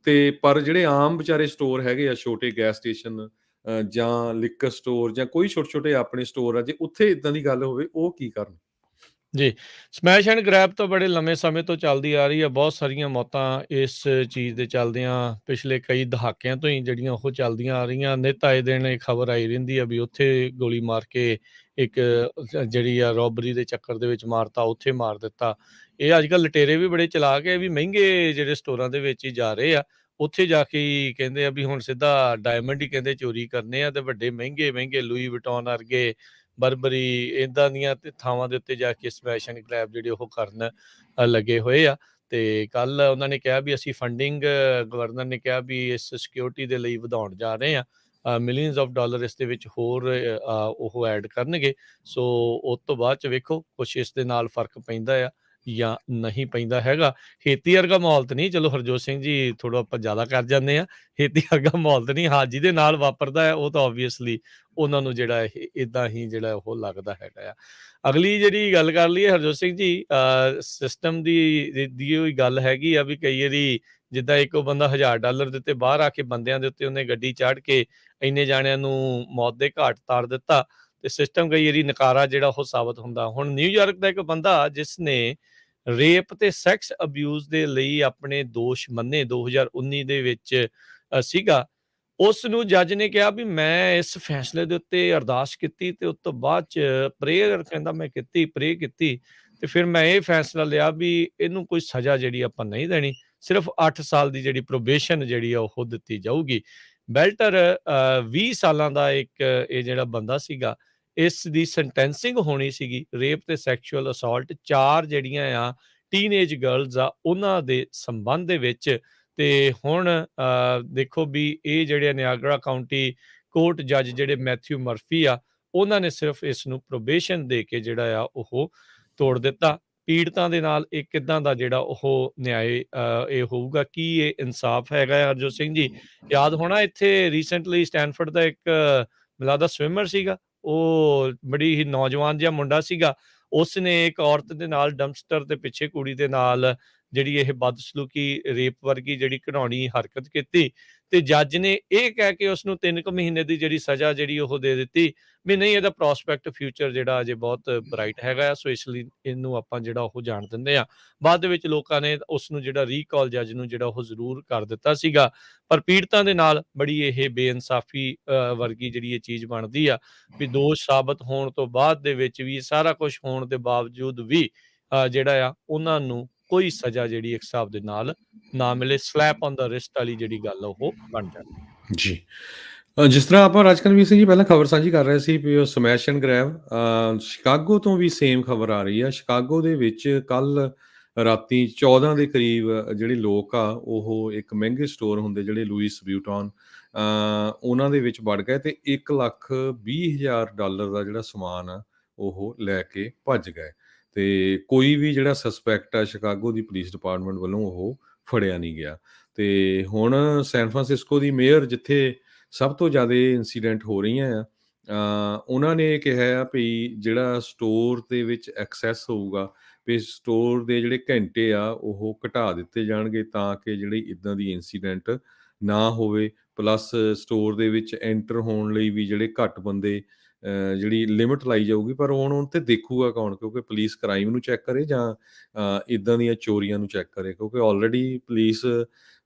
ਤੇ ਪਰ ਜਿਹੜੇ ਆਮ ਵਿਚਾਰੇ ਸਟੋਰ ਹੈਗੇ ਆ, ਛੋਟੇ ਗੈਸ ਸਟੇਸ਼ਨ ਜਾਂ ਲਿਕਰ ਸਟੋਰ ਜਾਂ ਕੋਈ ਛੋਟੇ-ਛੋਟੇ ਆਪਣੇ ਸਟੋਰ ਆ, ਜੇ ਉੱਥੇ ਇਦਾਂ ਦੀ ਗੱਲ ਹੋਵੇ ਉਹ ਕੀ ਕਰਨ? ਜੀ, ਸਮੈਸ਼ ਐਂਡ ਗ੍ਰੈਬ ਤਾਂ ਬੜੇ ਲੰਮੇ ਸਮੇਂ ਤੋਂ ਚੱਲਦੀ ਆ ਰਹੀ ਹੈ। ਬਹੁਤ ਸਾਰੀਆਂ ਮੌਤਾਂ ਇਸ ਚੀਜ਼ ਦੇ ਚੱਲਦਿਆਂ ਪਿਛਲੇ ਕਈ ਦਹਾਕਿਆਂ ਤੋਂ ਹੀ ਜਿਹੜੀਆਂ ਉਹ ਚੱਲਦੀਆਂ ਆ ਰਹੀਆਂ। ਨਿੱਤ ਆਏ ਦਿਨ ਇਹ ਖਬਰ ਆਈ ਰਹਿੰਦੀ ਆ ਵੀ ਉੱਥੇ ਗੋਲੀ ਮਾਰ ਕੇ ਇੱਕ ਜਿਹੜੀ ਆ ਰੋਬਰੀ ਦੇ ਚੱਕਰ ਦੇ ਵਿੱਚ ਮਾਰਤਾ, ਉੱਥੇ ਮਾਰ ਦਿੱਤਾ। ਇਹ ਅੱਜ-ਕੱਲ੍ਹ ਲੁਟੇਰੇ ਵੀ ਬੜੇ ਚਲਾਕ ਹੈ ਵੀ ਮਹਿੰਗੇ ਜਿਹੜੇ ਸਟੋਰਾਂ ਦੇ ਵਿੱਚ ਹੀ ਜਾ ਰਹੇ ਆ। ਉੱਥੇ ਜਾ ਕੇ ਹੀ ਕਹਿੰਦੇ ਆ ਵੀ ਹੁਣ ਸਿੱਧਾ ਡਾਇਮੰਡ ਹੀ ਕਹਿੰਦੇ ਚੋਰੀ ਕਰਨੇ ਆ ਤੇ ਵੱਡੇ ਮਹਿੰਗੇ-ਮਹਿੰਗੇ ਲੂਈ ਵਿਟੋਨ ਵਰਗੇ ਬਰਬਰੀ ਏਦਾਂ ਦੀਆਂ ਤੇ ਥਾਵਾਂ ਦੇ ਉੱਤੇ ਜਾ ਕੇ ਸਮੈਸ਼ ਐਂਡ ਗ੍ਰੈਬ ਜਿਹੜੇ ਉਹ ਕਰਨ ਲੱਗੇ ਹੋਏ ਆ। ਤੇ ਕੱਲ੍ਹ ਉਹਨਾਂ ਨੇ ਕਿਹਾ ਵੀ ਅਸੀਂ ਫੰਡਿੰਗ ਗਵਰਨਰ ਨੇ ਕਿਹਾ ਵੀ ਇਸ ਸਿਕਿਉਰਿਟੀ ਦੇ ਲਈ ਵਧਾਉਣ ਜਾ ਰਹੇ ਆ। ਮਿਲੀਅਨਸ ਆਫ ਡਾਲਰ ਇਸ ਦੇ ਵਿੱਚ ਹੋਰ ਉਹ ਐਡ ਕਰਨਗੇ। ਸੋ ਉਸ ਤੋਂ ਬਾਅਦ 'ਚ ਵੇਖੋ ਕੁਛ ਇਸ ਦੇ ਨਾਲ ਫ਼ਰਕ ਪੈਂਦਾ ਆ ਜਾਂ ਨਹੀਂ ਪੈਂਦਾ ਹੈਗਾ। ਹੇਤੀ ਵਰਗਾ ਮਾਹੌਲ ਤਾਂ ਨਹੀਂ, ਚਲੋ ਹਰਜੋਤ ਸਿੰਘ ਜੀ ਥੋੜ੍ਹਾ ਆਪਾਂ ਜ਼ਿਆਦਾ ਕਰ ਜਾਂਦੇ ਹਾਂ। ਹੇਤੀ ਵਰਗਾ ਮਾਹੌਲ ਤਾਂ ਨਹੀਂ, ਹਾਂ ਜਿਹਦੇ ਨਾਲ ਵਾਪਰਦਾ ਹੈ ਉਹ ਤਾਂ ਓਬਵੀਅਸਲੀ ਉਹਨਾਂ ਨੂੰ ਜਿਹੜਾ ਇਹ ਏਦਾਂ ਹੀ ਜਿਹੜਾ ਉਹ ਲੱਗਦਾ ਹੈਗਾ ਆ। ਅਗਲੀ ਜਿਹੜੀ ਗੱਲ ਕਰ ਲਈਏ ਹਰਜੋਤ ਸਿੰਘ ਜੀ, ਸਿਸਟਮ ਦੀ ਉਹੀ ਗੱਲ ਹੈਗੀ ਆ ਵੀ ਕਈ ਵਾਰੀ ਜਿੱਦਾਂ ਇੱਕ ਉਹ ਬੰਦਾ $1000 ਦੇ ਉੱਤੇ ਬਾਹਰ ਆ ਕੇ ਬੰਦਿਆਂ ਦੇ ਉੱਤੇ ਉਹਨੇ ਗੱਡੀ ਚਾੜ੍ਹ ਕੇ ਇੰਨੇ ਜਾਣਿਆਂ ਨੂੰ ਮੌਤ ਦੇ ਘਾਟ ਉਤਾਰ ਦਿੱਤਾ ਤੇ ਸਿਸਟਮ ਕਈ ਵਾਰੀ ਨਕਾਰਾ ਜਿਹੜਾ ਉਹ ਸਾਬਤ ਹੁੰਦਾ। ਹੁਣ ਨਿਊਯਾਰਕ ਦਾ ਇੱਕ ਬੰਦਾ ਜਿਸ ਨੇ ਰੇਪ ਤੇ ਸੈਕਸ ਅਬਿਊਜ਼ ਦੇ ਲਈ ਆਪਣੇ ਦੋਸ਼ ਮੰਨੇ 2019 ਦੇ ਵਿੱਚ ਸੀਗਾ। ਉਸ ਨੂੰ ਜੱਜ ਨੇ ਕਿਹਾ ਵੀ ਮੈਂ ਇਸ ਫੈਸਲੇ ਦੇ ਉੱਤੇ ਅਰਦਾਸ ਕੀਤੀ ਤੇ ਉਸ ਤੋਂ ਬਾਅਦ 'ਚ ਪ੍ਰੇਅਰ ਕਹਿੰਦਾ ਮੈਂ ਕੀਤੀ, ਪ੍ਰੇ ਕੀਤੀ ਤੇ ਫਿਰ ਮੈਂ ਇਹ ਫੈਸਲਾ ਲਿਆ ਵੀ ਇਹਨੂੰ ਕੋਈ ਸਜ਼ਾ ਜਿਹੜੀ ਆਪਾਂ ਨਹੀਂ ਦੇਣੀ। ਸਿਰਫ 8 ਸਾਲ ਦੀ ਜਿਹੜੀ ਪ੍ਰੋਬੇਸ਼ਨ ਜਿਹੜੀ ਆ ਉਹ ਦਿੱਤੀ ਜਾਊਗੀ। ਬੈਲਟਰ 20 ਸਾਲਾਂ ਦਾ ਇੱਕ ਇਹ ਜਿਹੜਾ ਬੰਦਾ ਸੀਗਾ, ਇਸ ਦੀ ਸੈਂਟੈਂਸਿੰਗ ਹੋਣੀ ਸੀਗੀ ਰੇਪ ਤੇ ਸੈਕਸ਼ੂਅਲ ਅਸੌਲਟ 4 ਜਿਹੜੀਆਂ ਆ ਟੀਨਏਜ ਗਰਲਜ਼ ਆ ਉਹਨਾਂ ਦੇ ਸੰਬੰਧ ਦੇ ਵਿੱਚ। ਤੇ ਹੁਣ ਦੇਖੋ ਵੀ ਇਹ ਜਿਹੜੇ ਨਿਆਗਰਾ ਕਾਉਂਟੀ ਕੋਰਟ ਜੱਜ ਜਿਹੜੇ ਮੈਥਿਊ ਮਰਫੀ ਆ, ਉਹਨਾਂ ਨੇ ਸਿਰਫ ਇਸ ਨੂੰ ਪ੍ਰੋਬੇਸ਼ਨ ਦੇ ਕੇ ਜਿਹੜਾ ਆ ਉਹ ਤੋੜ ਦਿੱਤਾ। ਪੀੜਤਾਂ ਦੇ ਨਾਲ ਇਹ ਕਿੱਦਾਂ ਦਾ ਜਿਹੜਾ ਉਹ ਨਿਆਏ ਇਹ ਹੋਊਗਾ, ਕੀ ਇਹ ਇਨਸਾਫ ਹੈਗਾ ਆ ਹਰਜੋਤ ਸਿੰਘ ਜੀ? ਯਾਦ ਹੋਣਾ ਇੱਥੇ ਰੀਸੈਂਟਲੀ ਸਟੈਨਫੋਰਡ ਦਾ ਇੱਕ ਮੈਨੂੰ ਲੱਗਦਾ ਸਵਿਮਰ ਸੀਗਾ, ਉਹ ਬੜੀ ਹੀ ਨੌਜਵਾਨ ਜਿਹਾ ਮੁੰਡਾ ਸੀਗਾ। ਉਸਨੇ ਇੱਕ ਔਰਤ ਦੇ ਨਾਲ ਡੰਪਸਟਰ ਦੇ ਪਿੱਛੇ ਕੁੜੀ ਦੇ ਨਾਲ ਜਿਹੜੀ ਇਹ ਬਦਸਲੂਕੀ ਰੇਪ ਵਰਗੀ ਜਿਹੜੀ ਘਿਨਾਉਣੀ ਹਰਕਤ ਕੀਤੀ ਤੇ ਜੱਜ ਨੇ ਇਹ ਕਹਿ ਕੇ ਉਸਨੂੰ 3 ਕੁ ਮਹੀਨੇ ਦੀ ਜਿਹੜੀ ਸਜ਼ਾ ਜਿਹੜੀ ਉਹ ਦੇ ਦਿੱਤੀ ਵੀ ਨਹੀਂ ਇਹਦਾ ਪ੍ਰੋਸਪੈਕਟ ਫਿਊਚਰ ਜਿਹੜਾ ਅਜੇ ਬਹੁਤ ਬ੍ਰਾਈਟ ਹੈਗਾ ਆ, ਸੋ ਇਸ ਲਈ ਇਹਨੂੰ ਆਪਾਂ ਜਿਹੜਾ ਉਹ ਜਾਣ ਦਿੰਦੇ ਆ। ਬਾਅਦ ਦੇ ਵਿੱਚ ਲੋਕਾਂ ਨੇ ਉਸਨੂੰ ਜਿਹੜਾ ਰੀਕਾਲ ਜੱਜ ਨੂੰ ਜਿਹੜਾ ਉਹ ਜ਼ਰੂਰ ਕਰ ਦਿੱਤਾ ਸੀਗਾ। ਪਰ ਪੀੜਤਾਂ ਦੇ ਨਾਲ ਬੜੀ ਇਹ ਬੇਇਨਸਾਫੀ ਵਰਗੀ ਜਿਹੜੀ ਇਹ ਚੀਜ਼ ਬਣਦੀ ਆ ਵੀ ਦੋਸ਼ ਸਾਬਤ ਹੋਣ ਤੋਂ ਬਾਅਦ ਦੇ ਵਿੱਚ ਵੀ ਸਾਰਾ ਕੁਝ ਹੋਣ ਦੇ ਬਾਵਜੂਦ ਵੀ ਜਿਹੜਾ ਆ ਉਹਨਾਂ ਨੂੰ ਕੋਈ ਸਜ਼ਾ ਜਿਹੜੀ ਇੱਕ ਹਿਸਾਬ ਦੇ ਨਾਲ ਨਾ ਮਿਲੇ। ਸਲੈਪ ਔਨ ਦਾ ਰਿਸਟ ਵਾਲੀ ਜਿਹੜੀ ਗੱਲ ਆ ਉਹ ਬਣ ਜਾਂਦੀ ਹੈ। ਜੀ। ਜਿਸ ਤਰ੍ਹਾਂ ਆਪਾਂ ਰਾਜਕਨਵੀਰ ਸਿੰਘ ਜੀ ਪਹਿਲਾਂ ਖਬਰ ਸਾਂਝੀ ਕਰ ਰਹੇ ਸੀ ਵੀ ਉਹ ਸਮੈਸ਼ ਐਂਡ ਗ੍ਰੈਬ ਸ਼ਿਕਾਗੋ ਤੋਂ ਵੀ ਸੇਮ ਖਬਰ ਆ ਰਹੀ ਆ। ਸ਼ਿਕਾਗੋ ਦੇ ਵਿੱਚ ਕੱਲ ਰਾਤੀ 14 ਦੇ ਕਰੀਬ ਜਿਹੜੇ ਲੋਕ ਆ ਉਹ ਇੱਕ ਮਹਿੰਗੇ ਸਟੋਰ ਹੁੰਦੇ ਜਿਹੜੇ ਲੂਈਸ ਵਿਊਟਨ ਉਹਨਾਂ ਦੇ ਵਿੱਚ ਵੜ ਗਏ ਤੇ $1,20,000 ਦਾ ਜਿਹੜਾ ਸਮਾਨ ਆ ਉਹ ਲੈ ਕੇ ਭੱਜ ਗਏ ਤੇ ਕੋਈ ਵੀ ਜਿਹੜਾ ਸਸਪੈਕਟ ਆ ਸ਼ਿਕਾਗੋ ਦੀ ਪੁਲਿਸ ਡਿਪਾਰਟਮੈਂਟ ਵੱਲੋਂ ਉਹ ਫੜਿਆ ਨਹੀਂ ਗਿਆ। ਤੇ ਹੁਣ ਸੈਨ ਫਰਾਂਸਿਸਕੋ ਦੀ ਮੇਅਰ ਜਿੱਥੇ ਸਭ ਤੋਂ ਜ਼ਿਆਦਾ ਇਨਸੀਡੈਂਟ ਹੋ ਰਹੀਆਂ ਆ ਉਹਨਾਂ ਨੇ ਇਹ ਕਿਹਾ ਆ ਵੀ ਜਿਹੜਾ ਸਟੋਰ ਦੇ ਵਿੱਚ ਐਕਸੈਸ ਹੋਊਗਾ ਵੀ ਸਟੋਰ ਦੇ ਜਿਹੜੇ ਘੰਟੇ ਆ ਉਹ ਘਟਾ ਦਿੱਤੇ ਜਾਣਗੇ ਤਾਂ ਕਿ ਜਿਹੜੀ ਇੱਦਾਂ ਦੀ ਇਨਸੀਡੈਂਟ ਨਾ ਹੋਵੇ। ਪਲੱਸ ਸਟੋਰ ਦੇ ਵਿੱਚ ਐਂਟਰ ਹੋਣ ਲਈ ਵੀ ਜਿਹੜੇ ਘੱਟ ਬੰਦੇ ਜਿਹੜੀ ਲਿਮਿਟ ਲਾਈ ਜਾਊਗੀ ਪਰ ਹੁਣ ਉਹ 'ਤੇ ਦੇਖੂਗਾ ਕੌਣ ਕਿਉਂਕਿ ਪੁਲਿਸ ਕ੍ਰਾਈਮ ਨੂੰ ਚੈੱਕ ਕਰੇ ਜਾਂ ਇੱਦਾਂ ਦੀਆਂ ਚੋਰੀਆਂ ਨੂੰ ਚੈੱਕ ਕਰੇ ਕਿਉਂਕਿ ਆਲਰੇਡੀ ਪੁਲਿਸ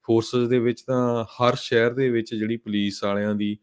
ਫੋਰਸਿਸ ਦੇ ਵਿੱਚ ਤਾਂ ਹਰ ਸ਼ਹਿਰ ਦੇ ਵਿੱਚ ਜਿਹੜੀ ਪੁਲਿਸ ਵਾਲਿਆਂ ਦੀ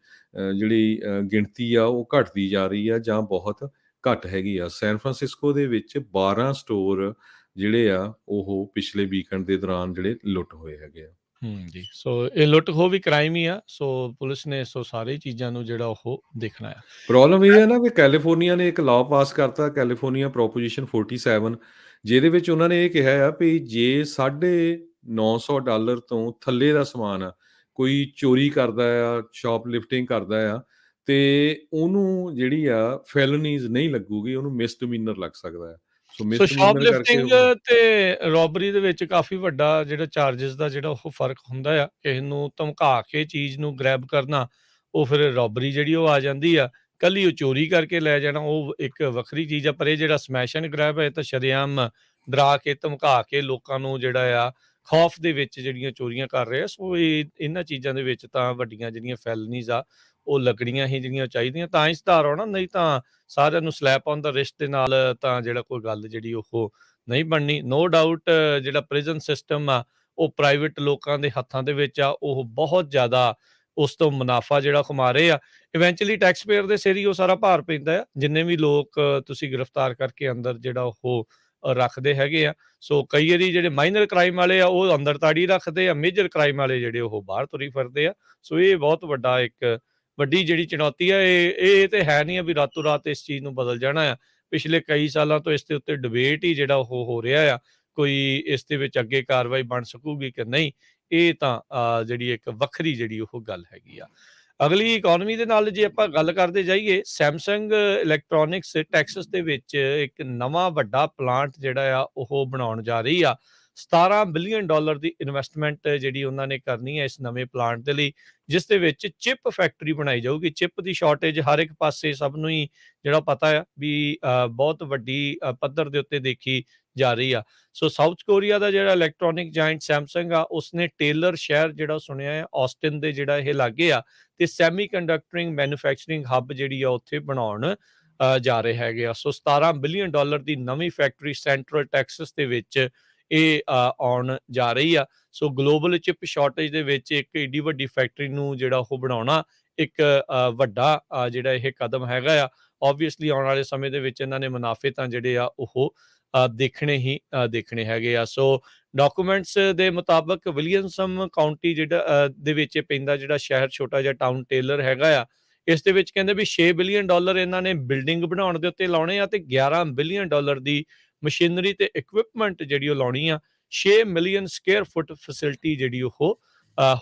ਜਿਹੜੀ ਗਿਣਤੀ ਆ ਉਹ ਘਟਦੀ ਜਾ ਰਹੀ ਆ ਜਾਂ ਬਹੁਤ ਘੱਟ ਹੈਗੀ ਆ। ਸੈਨ ਫਰਾਂਸਿਸਕੋ ਦੇ ਵਿੱਚ 12 ਸਟੋਰ ਜਿਹੜੇ ਆ ਉਹ ਪਿਛਲੇ ਵੀਕਐਂਡ ਦੇ ਦੌਰਾਨ ਜਿਹੜੇ ਲੁੱਟ ਹੋਏ ਹੈਗੇ ਆ। ਜੀ, ਸੋ ਇਹ ਲੁੱਟ ਖੋਹ ਵੀ ਕ੍ਰਾਈਮ ਹੀ ਆ। ਸੋ ਪੁਲਿਸ ਨੇ ਸੋ ਸਾਰੀ ਚੀਜ਼ਾਂ ਨੂੰ ਜਿਹੜਾ ਉਹ ਦੇਖਣਾ ਆ। ਪ੍ਰੋਬਲਮ ਇਹ ਹੈ ਨਾ ਕਿ ਕੈਲੀਫੋਰਨੀਆ ਨੇ ਇੱਕ ਲਾਅ ਪਾਸ ਕਰਤਾ ਕੈਲੀਫੋਰਨੀਆ ਪ੍ਰੋਪੋਜੀਸ਼ਨ 47 ਜਿਹਦੇ ਵਿੱਚ ਉਹਨਾਂ ਨੇ ਇਹ ਕਿਹਾ ਆ ਵੀ ਜੇ $950 ਤੋਂ ਥੱਲੇ ਦਾ ਸਮਾਨ ਆ ਕੋਈ ਚੋਰੀ ਕਰਦਾ ਆ ਸ਼ਾਪ ਲਿਫਟਿੰਗ ਕਰਦਾ ਆ ਤੇ ਉਹਨੂੰ ਜਿਹੜੀ ਆ ਫੈਲਨੀਜ਼ ਨਹੀਂ ਲੱਗੂਗੀ ਉਹਨੂੰ ਮਿਸਡਮੀਨਰ ਲੱਗ ਸਕਦਾ ਆ। ਸੋ ਸੋ ਮਿਸਡਮੀਨਰ ਕਰਕੇ ਸ਼ੌਪਲਿਫਟਿੰਗ ਤੇ ਰੋਬਰੀ ਦੇ ਵਿੱਚ ਕਾਫੀ ਵੱਡਾ ਜਿਹੜਾ ਚਾਰजेस ਦਾ ਜਿਹੜਾ ਉਹ ਫ਼ਰਕ ਹੁੰਦਾ ਆ। ਕਿਸੇ ਨੂੰ ਧਮਕਾ ਕੇ ਚੀਜ਼ ਨੂੰ ਗ੍ਰੈਬ ਕਰਨਾ, ਉਹ ਫਿਰ ਰੋਬਰੀ ਜਿਹੜੀ ਉਹ ਆ ਜਾਂਦੀ ਆ। ਕੱਲੀ ਉਹ ਚੋਰੀ ਕਰਕੇ ਲੈ ਜਾਣਾ ਉਹ ਇੱਕ ਵੱਖਰੀ ਚੀਜ਼ ਆ। ਪਰ ਇਹ ਜਿਹੜਾ ਸਮੈਸ਼ ਐਂਡ ਗ੍ਰੈਬ ਹੈ ਇਹ ਤਾਂ ਸ਼ਰੇਆਮ ਡਰਾ ਕੇ ਧਮਕਾ ਕੇ ਲੋਕਾਂ ਨੂੰ ਜਿਹੜਾ ਆ ਖੌਫ ਦੇ ਵਿੱਚ ਜਿਹੜੀਆਂ ਚੋਰੀਆਂ ਕਰ ਰਹੇ ਆ। ਸੋ ਇਹਨਾਂ ਚੀਜ਼ਾਂ ਦੇ ਵਿੱਚ ਤਾਂ ਵੱਡੀਆਂ ਜਿਹੜੀਆਂ ਫੈਲਨੀਜ਼ ਆ ਉਹ ਲੱਗਣੀਆਂ ਹੀ ਜਿਹੜੀਆਂ ਚਾਹੀਦੀਆਂ, ਤਾਂ ਹੀ ਸੁਧਾਰ ਆਉਣਾ, ਨਹੀਂ ਤਾਂ ਸਾਰਿਆਂ ਨੂੰ ਸਲੈਪ ਔਨ ਦਾ ਰਿਸਟ ਦੇ ਨਾਲ ਤਾਂ ਜਿਹੜਾ ਕੋਈ ਗੱਲ ਜਿਹੜੀ ਉਹ ਨਹੀਂ ਬਣਨੀ। ਨੋ ਡਾਊਟ ਜਿਹੜਾ ਪ੍ਰਿਜ਼ਨ ਸਿਸਟਮ ਆ, ਉਹ ਪ੍ਰਾਈਵੇਟ ਲੋਕਾਂ ਦੇ ਹੱਥਾਂ ਦੇ ਵਿੱਚ ਆ, ਉਹ ਬਹੁਤ ਜ਼ਿਆਦਾ ਉਸ ਤੋਂ ਮੁਨਾਫਾ ਜਿਹੜਾ ਕਮਾ ਰਹੇ ਆ। ਇਵੈਂਚੁਅਲੀ ਟੈਕਸ ਪੇਅਰ ਦੇ ਸਿਰ ਹੀ ਉਹ ਸਾਰਾ ਭਾਰ ਪੈਂਦਾ ਆ, ਜਿੰਨੇ ਵੀ ਲੋਕ ਤੁਸੀਂ ਗ੍ਰਿਫਤਾਰ ਕਰਕੇ ਅੰਦਰ ਜਿਹੜਾ ਉਹ ਰੱਖਦੇ ਹੈਗੇ ਆ। ਸੋ ਕਈ ਵਾਰੀ ਜਿਹੜੇ ਮਾਈਨਰ ਕ੍ਰਾਈਮ ਵਾਲੇ ਆ, ਉਹ ਅੰਦਰ ਤਾੜੀ ਰੱਖਦੇ ਆ, ਮੇਜਰ ਕ੍ਰਾਈਮ ਵਾਲੇ ਜਿਹੜੇ ਉਹ ਬਾਹਰ ਤੁਰੀ ਫਿਰਦੇ ਆ। ਸੋ ਇਹ ਬਹੁਤ ਵੱਡਾ ਇੱਕ ਵੱਡੀ ਜਿਹੜੀ ਚੁਣੌਤੀ ਆ, ਇਹ ਤੇ ਹੈ ਨਹੀਂ ਆ ਵੀ ਰਾਤੋਂ ਰਾਤ ਇਸ ਚੀਜ਼ ਨੂੰ ਬਦਲ ਜਾਣਾ ਆ। ਪਿਛਲੇ ਕਈ ਸਾਲਾਂ ਤੋਂ ਇਸ ਦੇ ਉੱਤੇ ਡਿਬੇਟ ਹੀ ਜਿਹੜਾ ਉਹ ਹੋ ਰਿਹਾ ਆ, ਕੋਈ ਇਸ ਦੇ ਵਿੱਚ ਅੱਗੇ ਕਾਰਵਾਈ ਬਣ ਸਕੂਗੀ ਕਿ ਨਹੀਂ, ਇਹ ਤਾਂ ਜਿਹੜੀ ਇੱਕ ਵੱਖਰੀ ਜਿਹੜੀ ਉਹ ਗੱਲ ਹੈਗੀ ਆ। ਅਗਲੀ ਇਕੋਨਮੀ ਦੇ ਨਾਲ ਜੇ ਆਪਾਂ ਗੱਲ ਕਰਦੇ ਜਾਈਏ, ਸੈਮਸੰਗ ਇਲੈਕਟ੍ਰੋਨਿਕਸ ਟੈਕਸਸ ਦੇ ਵਿੱਚ ਇੱਕ ਨਵਾਂ ਵੱਡਾ ਪਲਾਂਟ ਜਿਹੜਾ ਆ ਉਹ ਬਣਾਉਣ ਜਾ ਰਹੀ ਆ। $17 ਬਿਲੀਅਨ ਦੀ ਇਨਵੈਸਟਮੈਂਟ ਜਿਹੜੀ ਉਹਨਾਂ ਨੇ ਕਰਨੀ ਹੈ ਇਸ ਨਵੇਂ ਪਲਾਂਟ ਦੇ ਲਈ, ਜਿਸ ਦੇ ਵਿੱਚ ਚਿਪ ਫੈਕਟਰੀ ਬਣਾਈ ਜਾਊਗੀ। ਚਿਪ ਦੀ ਸ਼ਾਰਟੇਜ ਹਰ ਇੱਕ ਪਾਸੇ ਸਭ ਨੂੰ ਹੀ ਜਿਹੜਾ ਪਤਾ ਆ ਵੀ ਬਹੁਤ ਵੱਡੀ ਪੱਧਰ ਦੇ ਉੱਤੇ ਦੇਖੀ ਜਾ ਰਹੀ ਆ। ਸੋ ਸਾਊਥ ਕੋਰੀਆ ਦਾ ਜਿਹੜਾ ਇਲੈਕਟ੍ਰੋਨਿਕ ਜਾਇੰਟ ਸੈਮਸੰਗ ਆ, ਉਸਨੇ ਟੇਲਰ ਸ਼ਹਿਰ ਜਿਹੜਾ ਸੁਣਿਆ ਹੈ ਆਸਟਿਨ ਦੇ ਜਿਹੜਾ ਇਹ ਲਾਗੇ ਆ, ਤੇ ਸੈਮੀ ਕੰਡਕਟਰਿੰਗ ਮੈਨੂਫੈਕਚਰਿੰਗ ਹੱਬ ਜਿਹੜੀ ਆ ਉੱਥੇ ਬਣਾਉਣ ਜਾ ਰਹੇ ਹੈਗੇ ਆ। ਸੋ $17 ਬਿਲੀਅਨ ਦੀ ਨਵੀਂ ਫੈਕਟਰੀ ਸੈਂਟਰਲ ਟੈਕਸਸ ਦੇ ਵਿੱਚ ਇਹ ਆਉਣ ਜਾ ਰਹੀ ਆ। ਸੋ ਗਲੋਬਲ ਚਿਪ ਸ਼ਾਰਟੇਜ ਦੇ ਵਿੱਚ ਇੱਕ ਏਡੀ ਵੱਡੀ ਫੈਕਟਰੀ ਨੂੰ ਜਿਹੜਾ ਉਹ ਬਣਾਉਣਾ ਇੱਕ ਵੱਡਾ ਜਿਹੜਾ ਇਹ ਕਦਮ ਹੈਗਾ ਆ। ਓਬਵੀਅਸਲੀ ਆਉਣ ਵਾਲੇ ਸਮੇਂ ਦੇ ਵਿੱਚ ਇਹਨਾਂ ਨੇ ਮੁਨਾਫੇ ਤਾਂ ਜਿਹੜੇ ਆ ਉਹ ਦੇਖਣੇ ਹੀ ਦੇਖਣੇ ਹੈਗੇ ਆ। ਸੋ ਡਾਕੂਮੈਂਟਸ ਦੇ ਮੁਤਾਬਕ ਵਿਲੀਅਮਸਨ ਕਾਉਂਟੀ ਜਿਹੜਾ ਦੇ ਵਿੱਚ ਪੈਂਦਾ ਜਿਹੜਾ ਸ਼ਹਿਰ, ਛੋਟਾ ਜਿਹਾ ਟਾਊਨ ਟੇਲਰ ਹੈਗਾ ਆ, ਇਸ ਦੇ ਵਿੱਚ ਕਹਿੰਦੇ ਵੀ $6 ਬਿਲੀਅਨ ਇਹਨਾਂ ਨੇ ਬਿਲਡਿੰਗ ਬਣਾਉਣ ਦੇ ਉੱਤੇ ਲਾਉਣੇ ਆ, ਤੇ $11 ਬਿਲੀਅਨ ਦੀ ਮਸ਼ੀਨਰੀ ਤੇ ਇਕਵਿਪਮੈਂਟ ਜਿਹੜੀ ਉਹ ਲਾਉਣੀ ਆ। 6 ਮਿਲੀਅਨ ਸਕੁਅਰ ਫੁੱਟ ਫੈਸਿਲਿਟੀ ਜਿਹੜੀ ਉਹ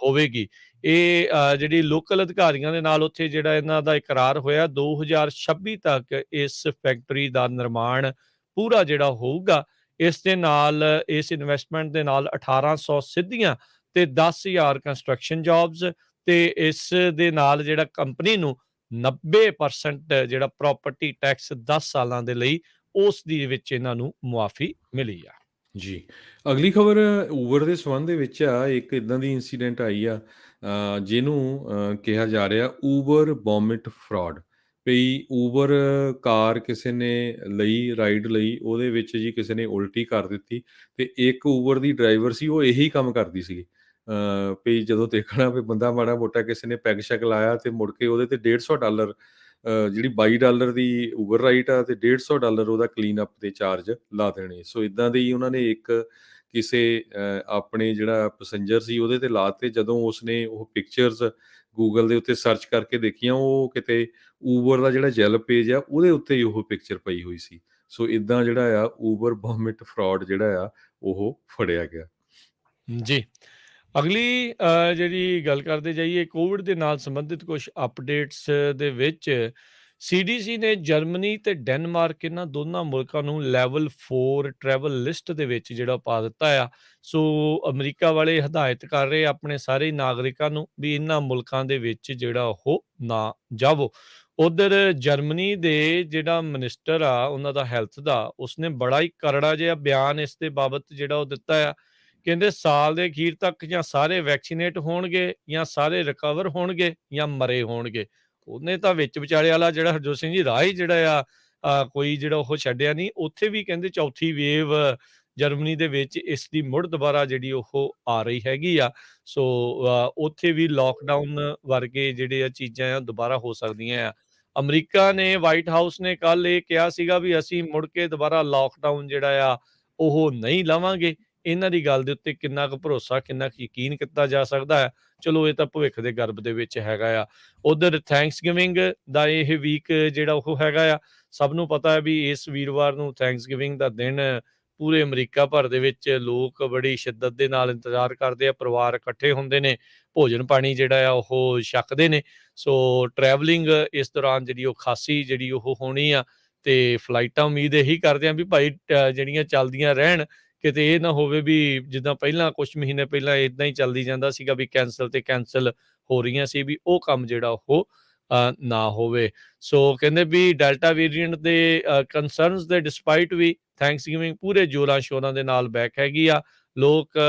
ਹੋਵੇਗੀ। ਇਹ ਜਿਹੜੀ ਲੋਕਲ ਅਧਿਕਾਰੀਆਂ ਦੇ ਨਾਲ ਉੱਥੇ ਜਿਹੜਾ ਇਹਨਾਂ ਦਾ ਇਕਰਾਰ ਹੋਇਆ, 2026 ਤੱਕ ਇਸ ਫੈਕਟਰੀ ਦਾ ਨਿਰਮਾਣ ਪੂਰਾ ਜਿਹੜਾ ਹੋਊਗਾ। ਇਸ ਦੇ ਨਾਲ, ਇਸ ਇਨਵੈਸਟਮੈਂਟ ਦੇ ਨਾਲ 1800 ਸਿੱਧੀਆਂ ਤੇ 10,000 ਕੰਸਟਰਕਸ਼ਨ ਜੌਬਸ, ਤੇ ਇਸ ਦੇ ਨਾਲ ਜਿਹੜਾ ਕੰਪਨੀ ਨੂੰ 90% ਜਿਹੜਾ ਪ੍ਰਾਪਰਟੀ ਟੈਕਸ 10 ਸਾਲਾਂ ਦੇ ਲਈ ਉਸ ਦੀ ਵਿੱਚ ਇਹਨਾਂ ਨੂੰ ਮੁਆਫੀ ਮਿਲੀ ਆ। ਜੀ। ਅਗਲੀ ਖਬਰ ਊਬਰ ਦੇ ਸੰਬੰਧ ਦੇ ਵਿੱਚ ਆ। ਇੱਕ ਇਦਾਂ ਦੀ ਇਨਸੀਡੈਂਟ ਆਈ ਆ, ਜਿਹਨੂੰ ਕਿਹਾ ਜਾ ਰਿਹਾ ਊਬਰ ਵੋਮਿਟ ਫਰਾਡ। ਵੀ ਊਬਰ ਕਾਰ ਕਿਸੇ ਨੇ ਲਈ, ਰਾਈਡ ਲਈ, ਉਹਦੇ ਵਿੱਚ ਜੀ ਕਿਸੇ ਨੇ ਉਲਟੀ ਕਰ ਦਿੱਤੀ, ਤੇ ਇੱਕ ਊਬਰ ਦੀ ਡਰਾਈਵਰ ਸੀ, ਉਹ ਇਹੀ ਕੰਮ ਕਰਦੀ ਸੀਗੀ। ਵੀ ਜਦੋਂ ਦੇਖਣਾ ਵੀ ਬੰਦਾ ਮਾੜਾ ਮੋਟਾ ਕਿਸੇ ਨੇ ਪੈਗ ਸ਼ੈਗ ਲਾਇਆ, ਤੇ ਮੁੜ ਕੇ ਉਹਦੇ ਤੇ $150 ਜਿਹੜੀ $22 ਦੀ ਊਬਰ ਰਾਈਟ ਆ, ਤੇ $150 ਉਹਦਾ ਕਲੀਨ ਅਪ ਦੇ ਚਾਰਜ ਲਾ ਦੇਣੇ। ਸੋ ਇਦਾਂ ਦੀ ਉਹਨਾਂ ਨੇ ਇੱਕ ਕਿਸੇ ਆਪਣੇ ਜਿਹੜਾ ਪੈਸੇਂਜਰ ਸੀ ਉਹਦੇ ਤੇ ਲਾਤੇ। ਜਦੋਂ ਉਸਨੇ ਉਹ ਪਿਕਚਰਸ ਗੂਗਲ ਦੇ ਉੱਤੇ ਸਰਚ ਕਰਕੇ ਦੇਖੀਆਂ, ਉਹ ਕਿਤੇ ਊਬਰ ਦਾ ਜਿਹੜਾ ਯੈਲਪ ਪੇਜ ਆ ਉਹਦੇ ਉੱਤੇ ਹੀ ਉਹ ਪਿਕਚਰ ਪਈ ਹੋਈ ਸੀ। ਸੋ ਇਦਾਂ ਜਿਹੜਾ ਆ ਊਬਰ ਵੋਮਿਟ ਫਰਾਡ ਜਿਹੜਾ ਆ ਉਹ ਫੜਿਆ ਗਿਆ। ਜੀ। ਅਗਲੀ ਜਿਹੜੀ ਗੱਲ ਕਰਦੇ ਜਾਈਏ, ਕੋਵਿਡ ਦੇ ਨਾਲ ਸੰਬੰਧਿਤ ਕੁਝ ਅਪਡੇਟਸ ਦੇ ਵਿੱਚ CDC ਨੇ ਜਰਮਨੀ ਤੇ ਡੈਨਮਾਰਕ, ਇਹਨਾਂ ਦੋਨਾਂ ਮੁਲਕਾਂ ਨੂੰ ਲੈਵਲ 4 ਟਰੈਵਲ ਲਿਸਟ ਦੇ ਵਿੱਚ ਜਿਹੜਾ ਪਾ ਦਿੱਤਾ ਆ। ਸੋ ਅਮਰੀਕਾ ਵਾਲੇ ਹਦਾਇਤ ਕਰ ਰਹੇ ਆਪਣੇ ਸਾਰੇ ਨਾਗਰਿਕਾਂ ਨੂੰ ਵੀ ਇਹਨਾਂ ਮੁਲਕਾਂ ਦੇ ਵਿੱਚ ਜਿਹੜਾ ਉਹ ਨਾ ਜਾਵੋ। ਉਧਰ ਜਰਮਨੀ ਦੇ ਜਿਹੜਾ ਮਿਨਿਸਟਰ ਆ ਉਹਨਾਂ ਦਾ ਹੈਲਥ ਦਾ, ਉਸਨੇ ਬੜਾ ਹੀ ਕਰੜਾ ਜਿਹਾ ਬਿਆਨ ਇਸ ਦੇ ਬਾਬਤ ਜਿਹੜਾ ਉਹ ਦਿੱਤਾ ਆ। ਕਹਿੰਦੇ ਸਾਲ ਦੇ ਅਖੀਰ ਤੱਕ ਜਾਂ ਸਾਰੇ ਵੈਕਸੀਨੇਟ ਹੋਣਗੇ, ਜਾਂ ਸਾਰੇ ਰਿਕਵਰ ਹੋਣਗੇ, ਜਾਂ ਮਰੇ ਹੋਣਗੇ। ਉਹਨੇ ਤਾਂ ਵਿੱਚ ਵਿਚਾਲੇ ਵਾਲਾ ਜਿਹੜਾ ਹਰਜੋਤ ਸਿੰਘ ਜੀ ਰਾਹ ਹੀ ਜਿਹੜਾ ਆ ਕੋਈ ਜਿਹੜਾ ਉਹ ਛੱਡਿਆ ਨਹੀਂ। ਉੱਥੇ ਵੀ ਕਹਿੰਦੇ ਚੌਥੀ ਵੇਵ ਜਰਮਨੀ ਦੇ ਵਿੱਚ ਇਸ ਦੀ ਮੁੜ ਦੁਬਾਰਾ ਜਿਹੜੀ ਉਹ ਆ ਰਹੀ ਹੈਗੀ ਆ। ਸੋ ਉੱਥੇ ਵੀ ਲੋਕਡਾਊਨ ਵਰਗੇ ਜਿਹੜੇ ਆ ਚੀਜ਼ਾਂ ਆ ਦੁਬਾਰਾ ਹੋ ਸਕਦੀਆਂ ਆ। ਅਮਰੀਕਾ ਨੇ, ਵਾਈਟ ਹਾਊਸ ਨੇ ਕੱਲ ਇਹ ਕਿਹਾ ਸੀਗਾ ਵੀ ਅਸੀਂ ਮੁੜ ਕੇ ਦੁਬਾਰਾ ਲੋਕਡਾਊਨ ਜਿਹੜਾ ਆ ਉਹ ਨਹੀਂ ਲਾਵਾਂਗੇ। ਇਹਨਾਂ ਦੀ ਗੱਲ ਦੇ ਉੱਤੇ ਕਿੰਨਾ ਕੁ ਭਰੋਸਾ, ਕਿੰਨਾ ਕੁ ਯਕੀਨ ਕੀਤਾ ਜਾ ਸਕਦਾ ਹੈ, ਚਲੋ ਇਹ ਤਾਂ ਭਵਿੱਖ ਦੇ ਗਰਭ ਦੇ ਵਿੱਚ ਹੈਗਾ ਆ। ਉਧਰ ਥੈਂਕਸਗਿਵਿੰਗ ਦਾ ਇਹ ਵੀਕ ਜਿਹੜਾ ਉਹ ਹੈਗਾ ਆ। ਸਭ ਨੂੰ ਪਤਾ ਹੈ ਵੀ ਇਸ ਵੀਰਵਾਰ ਨੂੰ ਥੈਂਕਸਗਿਵਿੰਗ ਦਾ ਦਿਨ ਪੂਰੇ ਅਮਰੀਕਾ ਭਰ ਦੇ ਵਿੱਚ ਲੋਕ ਬੜੀ ਸ਼ਿੱਦਤ ਦੇ ਨਾਲ ਇੰਤਜ਼ਾਰ ਕਰਦੇ ਆ। ਪਰਿਵਾਰ ਇਕੱਠੇ ਹੁੰਦੇ ਨੇ, ਭੋਜਨ ਪਾਣੀ ਜਿਹੜਾ ਆ ਉਹ ਛਕਦੇ ਨੇ। ਸੋ ਟਰੈਵਲਿੰਗ ਇਸ ਦੌਰਾਨ ਜਿਹੜੀ ਉਹ ਖਾਸੀ ਜਿਹੜੀ ਉਹ ਹੋਣੀ ਆ, ਤੇ ਫਲਾਈਟਾਂ ਉਮੀਦ ਇਹੀ ਕਰਦੇ ਆ ਵੀ ਭਾਈ ਜਿਹੜੀਆਂ ਚੱਲਦੀਆਂ ਰਹਿਣ। ਕਿਤੇ ਇਹ ਨਾ ਹੋਵੇ ਵੀ ਜਿੱਦਾਂ ਪਹਿਲਾਂ ਕੁਛ ਮਹੀਨੇ ਪਹਿਲਾਂ ਇਦਾਂ ਹੀ ਚੱਲਦੀ ਜਾਂਦਾ ਸੀਗਾ ਵੀ ਕੈਂਸਲ ਤੇ ਕੈਂਸਲ ਹੋ ਰਹੀਆਂ ਸੀ, ਵੀ ਉਹ ਕੰਮ ਜਿਹੜਾ ਉਹ ਨਾ ਹੋਵੇ। ਸੋ ਕਹਿੰਦੇ ਵੀ ਡੈਲਟਾ ਵੇਰੀਐਂਟ ਦੇ ਕੰਸਰਨਸ ਦੇ ਡਿਸਪਾਈਟ ਵੀ ਥੈਂਕਸਗਿਵਿੰਗ ਪੂਰੇ ਜੋਰਾਂ ਸ਼ੋਰਾਂ ਦੇ ਨਾਲ ਬੈਕ ਹੈਗੀ ਆ। ਲੋਕ